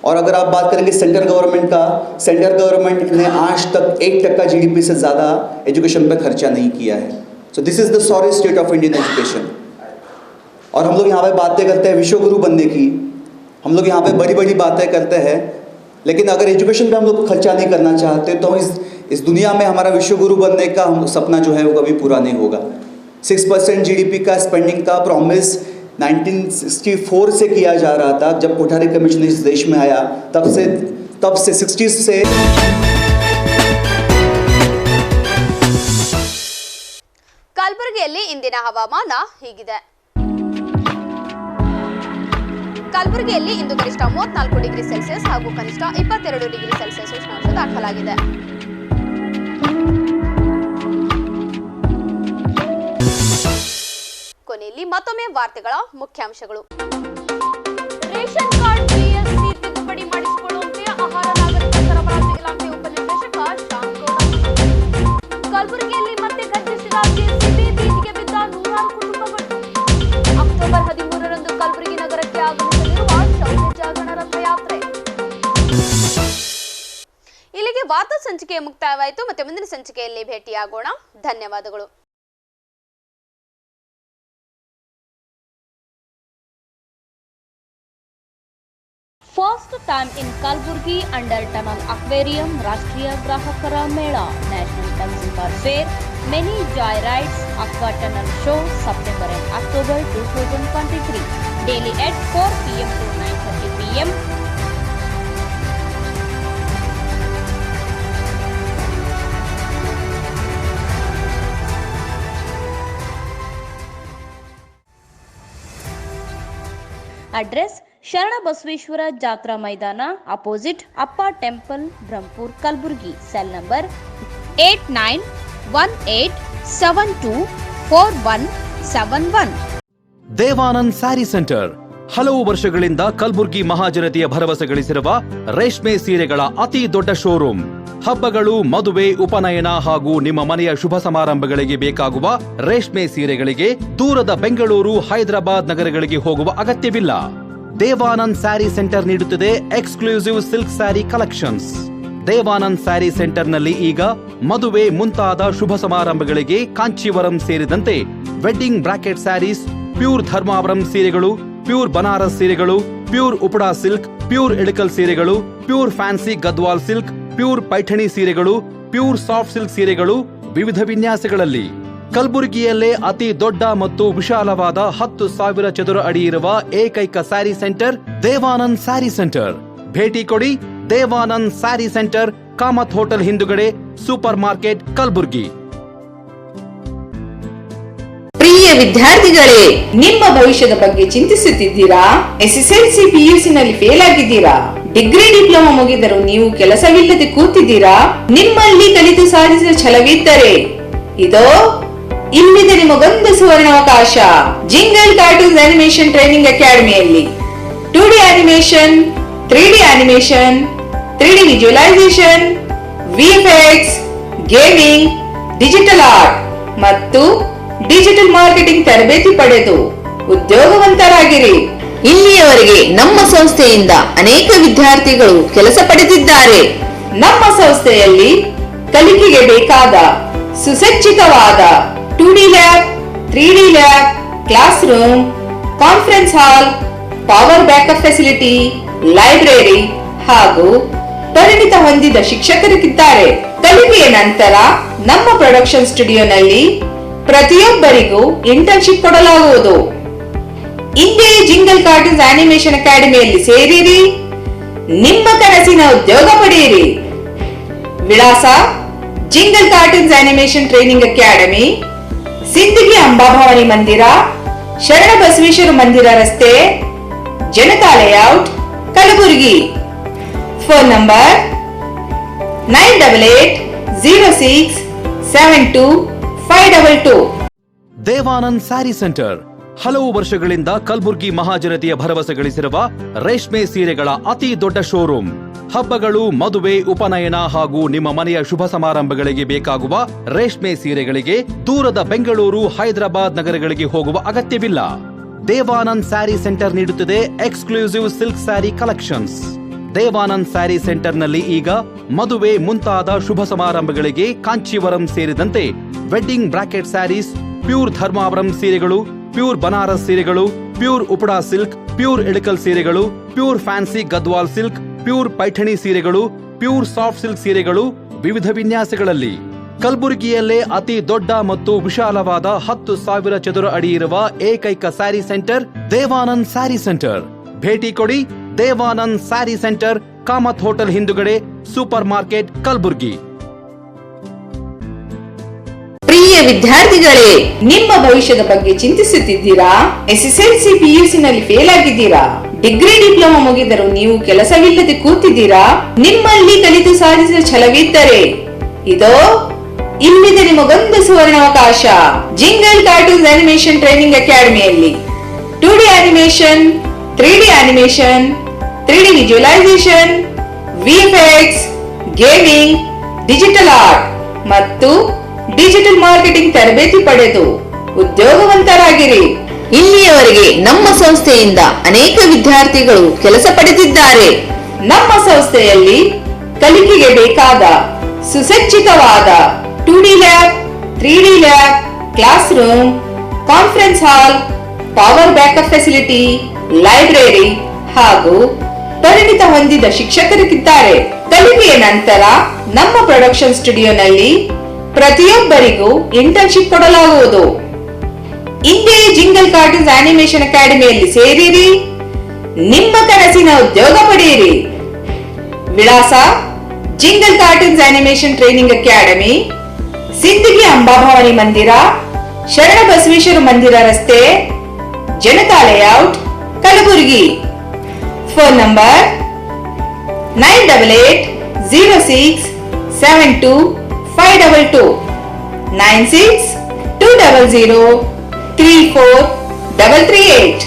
और अगर आप बात करेंगे सेंट्रल गवर्नमेंट का, सेंट्रल गवर्नमेंट ने आज तक 1% GDP से ज़्यादा एजुकेशन पे खर्चा नहीं किया है। So this is the sorry state of Indian education. और हम लोग यहाँ पे बातें करते हैं विश्वगुरु बनने की, हम लोग यहाँ पे बड़ी बड़ी बातें करते हैं, लेकिन अगर एजुकेशन पे हम लोग खर्चा नहीं करना चाहते तो इस दुनिया में हमारा विश्वगुरु बनने का हम सपना जो है वो कभी पूरा नहीं होगा। 6% GDP का स्पेंडिंग का प्रॉमिस 1964 से किया जा रहा था, जब कोठारी कमीशन इस देश में आया, तब से 60s से। ಕಲಬುರಗಿಯಲ್ಲಿ ಇಂದಿನ ಹವಾಮಾನ ಹೀಗಿದೆ. ಕಲಬುರಗಿಯಲ್ಲಿ ಇಂದು ಗರಿಷ್ಠ 34 ಡಿಗ್ರಿ ಸೆಲ್ಸಿಯಸ್ ಹಾಗೂ ಕನಿಷ್ಠ 22 ಡಿಗ್ರಿ ಸೆಲ್ಸಿಯಸ್ ಉಷ್ಣಾಂಶ ದಾಖಲಾಗಿದೆ. ಕೊನೆಯಲ್ಲಿ ಮತ್ತೊಮ್ಮೆ ವಾರ್ತೆಗಳ ಮುಖ್ಯಾಂಶಗಳು. ರೇಷನ್ ಕಾರ್ಡ್ GST ತಿದ್ದುಪಡಿ ಮಾಡಿಸಿಕೊಳ್ಳುವಂತೆ ಆಹಾರ ನಾಗರಿಕ ಸರಬರಾಜು ಇಲಾಖೆ ಉಪನಿರ್ದೇಶಕ ಶಾಂತಗೌಡ. ಕಲಬುರಗಿಯಲ್ಲಿ ಮತ್ತೆ ಘರ್ಜಿಸಿದ JCB, ಬೀದಿಗೆ ಬಿದ್ದ ನೂರಾರು ಕುಟುಂಬಗಳು. ಅಕ್ಟೋಬರ್ 13ರಂದು ಕಲಬುರಗಿ ನಗರಕ್ಕೆ ಆಗಮಿಸಲಿರುವ ಶೌರ್ಯ ಜಾಗರಣ ರಥಯಾತ್ರೆ. ಇಲ್ಲಿಗೆ ವಾರ್ತಾ ಸಂಚಿಕೆ ಮುಕ್ತಾಯವಾಯಿತು. ಮತ್ತೆ ಮುಂದಿನ ಸಂಚಿಕೆಯಲ್ಲಿ ಭೇಟಿಯಾಗೋಣ. ಧನ್ಯವಾದಗಳು. First time in Kalburgi under Tunnel Aquarium Rashtriya Grahakara Mela National Consumer Fair Many Joyrides Aqua Tunnel Show September and October 2023 daily at 4 PM to 9:30 PM. Address ಶರಣ ಬಸವೇಶ್ವರ ಜಾತ್ರಾ ಮೈದಾನ opposite Appa temple Brahmapur Kalaburgi. Cell number 8918724171. Devanand sari centre ಹಲವು ವರ್ಷಗಳಿಂದ ಕಲಬುರ್ಗಿ ಮಹಾಜನತೆಯ ಭರವಸೆ ಗಳಿಸಿರುವ ರೇಷ್ಮೆ ಸೀರೆಗಳ ಅತಿ ದೊಡ್ಡ ಶೋರೂಮ್. ಹಬ್ಬಗಳು, ಮದುವೆ, ಉಪನಯನ ಹಾಗೂ ನಿಮ್ಮ ಮನೆಯ ಶುಭ ಸಮಾರಂಭಗಳಿಗೆ ಬೇಕಾಗುವ ರೇಷ್ಮೆ ಸೀರೆಗಳಿಗೆ ದೂರದ ಬೆಂಗಳೂರು, ಹೈದರಾಬಾದ್ ನಗರಗಳಿಗೆ ಹೋಗುವ ಅಗತ್ಯವಿಲ್ಲ. ದೇವಾನಂದ್ ಸ್ಯಾರಿ ಸೆಂಟರ್ ನೀಡುತ್ತಿದೆ exclusive silk sari collections. Devanand sari ಸೆಂಟರ್ನಲ್ಲಿ ಈಗ ಮದುವೆ ಮುಂತಾದ ಶುಭ ಸಮಾರಂಭಗಳಿಗೆ ಕಾಂಚೀವರಂ ಸೇರಿದಂತೆ wedding brocade saris, pure Dharmavaram ಸೀರೆಗಳು, ಪ್ಯೂರ್ ಬನಾರಸ್ ಸೀರೆಗಳು, pure Uppada silk, pure Ilkal ಸೀರೆಗಳು, pure fancy Gadwal silk, pure Paithani ಸೀರೆಗಳು, ಪ್ಯೂರ್ ಸಾಫ್ಟ್ ಸಿಲ್ಕ್ ಸೀರೆಗಳು ವಿವಿಧ ವಿನ್ಯಾಸಗಳಲ್ಲಿ. ಕಲಬುರಗಿಯಲ್ಲೇ ಅತಿ ದೊಡ್ಡ ಮತ್ತು ವಿಶಾಲವಾದ 10,000 ಚದುರ ಅಡಿ ಇರುವ ಏಕೈಕ ಸ್ಯಾರಿ ಸೆಂಟರ್ ದೇವಾನಂದ್ ಸ್ಯಾರಿ ಸೆಂಟರ್. ಭೇಟಿ ಕೊಡಿ. ದೇವಾನಂದ್ ಸ್ಯಾರಿ ಸೆಂಟರ್, ಕಾಮತ್ ಹೋಟೆಲ್ ಹಿಂದುಗಡೆ, ಸೂಪರ್ ಮಾರ್ಕೆಟ್, ಕಲಬುರಗಿ. ಪ್ರಿಯ ವಿದ್ಯಾರ್ಥಿಗಳೇ, ನಿಮ್ಮ ಭವಿಷ್ಯದ ಬಗ್ಗೆ ಚಿಂತಿಸುತ್ತಿದ್ದೀರಾ? SSLC PUC ನಲ್ಲಿ ಫೇಲ್ ಆಗಿದ್ದೀರಾ? ಡಿಗ್ರಿ ಡಿಪ್ಲೊಮಾ ಮುಗಿದರೂ ನೀವು ಕೆಲಸವಿಲ್ಲದೆ ಕೂತಿದ್ದೀರಾ? ನಿಮ್ಮಲ್ಲಿ ಕಲಿತು ಸಾಧಿಸಿದ ಛಲವಿದ್ದರೆ ಇದೋ ಇಲ್ಲಿದೆ ನಿಮಗೊಂದು ಸುವರ್ಣಾವಕಾಶ. ಜಿಂಗಲ್ ಕಾರ್ಟೂನ್ಸ್ ಅನಿಮೇಷನ್ ಟ್ರೈನಿಂಗ್ ಅಕಾಡೆಮಿಯಲ್ಲಿ 2D animation, 3D animation, 3D visualisation, VFX, gaming, digital art ಮತ್ತು ಡಿಜಿಟಲ್ ಮಾರ್ಕೆಟಿಂಗ್ ತರಬೇತಿ ಪಡೆದು ಉದ್ಯೋಗವಂತರಾಗಿರಿ. ಇಲ್ಲಿಯವರೆಗೆ ನಮ್ಮ ಸಂಸ್ಥೆಯಿಂದ ಅನೇಕ ವಿದ್ಯಾರ್ಥಿಗಳು ಕೆಲಸ ಪಡೆದಿದ್ದಾರೆ. ನಮ್ಮ ಸಂಸ್ಥೆಯಲ್ಲಿ ಕಲಿಕೆಗೆ ಬೇಕಾದ ಸುಸಜ್ಜಿತವಾದ 2D lab, 3D lab, class room, conference hall, power backup facility, library ಹಾಗೂ ಪರಿಣಿತ ಹೊಂದಿದ ಶಿಕ್ಷಕರಿದ್ದಾರೆ. ಕಲಿಕೆಯ ನಂತರ ನಮ್ಮ ಪ್ರೊಡಕ್ಷನ್ ಸ್ಟುಡಿಯೋನಲ್ಲಿ ಪ್ರತಿಯೊಬ್ಬರಿಗೂ ಇಂಟರ್ನ್ಶಿಪ್ ಕೊಡಲಾಗುವುದು. ಇಂದೇ ಜಿಂಗಲ್ ಕಾರ್ಟೂನ್ಸ್ ಆನಿಮೇಷನ್ ಅಕಾಡೆಮಿಯಲ್ಲಿ ಸೇರಿರಿ, ನಿಮ್ಮ ಕನಸಿನ ಉದ್ಯೋಗ ಪಡೆಯಿರಿ. ವಿಳಾಸ: jingle cartoons animation training academy, Sindagi Amba Bhavani ಮಂದಿರ, ಶರಣ ಬಸವೇಶ್ವರ ಮಂದಿರ ರಸ್ತೆ, Janata layout, Kalaburagi. Phone number 9886722522. Devanand sari centre ಹಲವು ವರ್ಷಗಳಿಂದ ಕಲ್ಬುರ್ಗಿ ಮಹಾಜನತೆಯ ಭರವಸೆ ಗಳಿಸಿರುವ ರೇಷ್ಮೆ ಸೀರೆಗಳ ಅತಿ ದೊಡ್ಡ ಶೋರೂಮ್. ಹಬ್ಬಗಳು, ಮದುವೆ, ಉಪನಯನ ಹಾಗೂ ನಿಮ್ಮ ಮನೆಯ ಶುಭ ಸಮಾರಂಭಗಳಿಗೆ ಬೇಕಾಗುವ ರೇಷ್ಮೆ ಸೀರೆಗಳಿಗೆ ದೂರದ ಬೆಂಗಳೂರು, ಹೈದರಾಬಾದ್ ನಗರಗಳಿಗೆ ಹೋಗುವ ಅಗತ್ಯವಿಲ್ಲ. ದೇವಾನಂದ್ ಸ್ಯಾರಿ ಸೆಂಟರ್ ನೀಡುತ್ತಿದೆ exclusive silk sari collections. Devanand sari ಸೆಂಟರ್ನಲ್ಲಿ ಈಗ ಮದುವೆ ಮುಂತಾದ ಶುಭ ಸಮಾರಂಭಗಳಿಗೆ ಕಾಂಚೀವರಂ ಸೇರಿದಂತೆ wedding brocade saris, pure Dharmavaram ಸೀರೆಗಳು, ಪ್ಯೂರ್ ಬನಾರಸ್ ಸೀರೆಗಳು, pure Uppada silk, pure Ilkal ಸೀರೆಗಳು, pure fancy Gadwal silk, pure Paithani ಸೀರೆಗಳು, ಪ್ಯೂರ್ ಸಾಫ್ಟ್ ಸಿಲ್ಕ್ ಸೀರೆಗಳು ವಿವಿಧ ವಿನ್ಯಾಸಗಳಲ್ಲಿ. ಕಲಬುರಗಿಯಲ್ಲೇ ಅತಿ ದೊಡ್ಡ ಮತ್ತು ವಿಶಾಲವಾದ 10,000 ಚದುರ ಅಡಿ ಇರುವ ಏಕೈಕ ಸ್ಯಾರಿ ಸೆಂಟರ್ ದೇವಾನಂದ್ ಸ್ಯಾರಿ ಸೆಂಟರ್. ಭೇಟಿ ಕೊಡಿ. ದೇವಾನಂದ್ ಸ್ಯಾರಿ ಸೆಂಟರ್, ಕಾಮತ್ ಹೋಟೆಲ್ ಹಿಂದುಗಡೆ, ಸೂಪರ್ ಮಾರ್ಕೆಟ್, ಕಲಬುರ್ಗಿ. ಪ್ರಿಯ ವಿದ್ಯಾರ್ಥಿಗಳೇ, ನಿಮ್ಮ ಭವಿಷ್ಯದ ಬಗ್ಗೆ ಚಿಂತಿಸುತ್ತಿದ್ದೀರಾ? ಎಸ್ಎಸ್ಎಲ್ಸಿ ಪಿಯುಸಿ ನಲ್ಲಿ ಫೇಲ್ ಆಗಿದ್ದೀರಾ? ಡಿಗ್ರಿ ಡಿಪ್ಲೊಮಾ ಮುಗಿದರೂ ನೀವು ಕೆಲಸವಿಲ್ಲದೆ ಕೂತಿದ್ದೀರಾ? ನಿಮ್ಮಲ್ಲಿ ಕಲಿತು ಸಾಧಿಸಿದ ಛಲವಿದ್ದರೆ ಇದೋ ಇಲ್ಲಿದೆ ನಿಮಗೊಂದು ಸುವರ್ಣಾವಕಾಶ. ಜಿಂಗಲ್ ಕಾರ್ಟೂನ್ಸ್ ಆನಿಮೇಷನ್ ಟ್ರೈನಿಂಗ್ ಅಕಾಡೆಮಿಯಲ್ಲಿ 2D animation, 3D animation, 3D visualisation, VFX, gaming, digital art ಮತ್ತು ಡಿಜಿಟಲ್ ಮಾರ್ಕೆಟಿಂಗ್ ತರಬೇತಿ ಪಡೆದು ಉದ್ಯೋಗವಂತರಾಗಿರಿ. ಇಲ್ಲಿಯವರೆಗೆ ನಮ್ಮ ಸಂಸ್ಥೆಯಿಂದ ಅನೇಕ ವಿದ್ಯಾರ್ಥಿಗಳು ಕೆಲಸ ಪಡೆದಿದ್ದಾರೆ. ನಮ್ಮ ಸಂಸ್ಥೆಯಲ್ಲಿ ಕಲಿಕೆಗೆ ಬೇಕಾದ ಸುಸಜ್ಜಿತವಾದ 2D lab, 3D lab, class room, conference hall, power backup facility, library ಹಾಗೂ ಪರಿಣಿತ ಹೊಂದಿದ ಶಿಕ್ಷಕರಿದ್ದಾರೆ. ಕಲಿಕೆಯ ನಂತರ ನಮ್ಮ ಪ್ರೊಡಕ್ಷನ್ ಸ್ಟುಡಿಯೋನಲ್ಲಿ ಪ್ರತಿಯೊಬ್ಬರಿಗೂ ಇಂಟರ್ನ್ಶಿಪ್ ಕೊಡಲಾಗುವುದು. ಇಂದೇ ಜಿಂಗಲ್ ಕಾರ್ಟೂನ್ಸ್ ಆನಿಮೇಷನ್ ಅಕಾಡೆಮಿಯಲ್ಲಿ ಸೇರಿರಿ, ನಿಮ್ಮ ಕನಸಿನ ಉದ್ಯೋಗ ಪಡೆಯಿರಿ. ವಿಳಾಸ: jingle cartoons animation training academy, Sindagi Amba Bhavani ಮಂದಿರ, ಶರಣ ಬಸವೇಶ್ವರ ಮಂದಿರ ರಸ್ತೆ, Janata layout, Kalaburagi. Phone number 9886722522, 9620034338.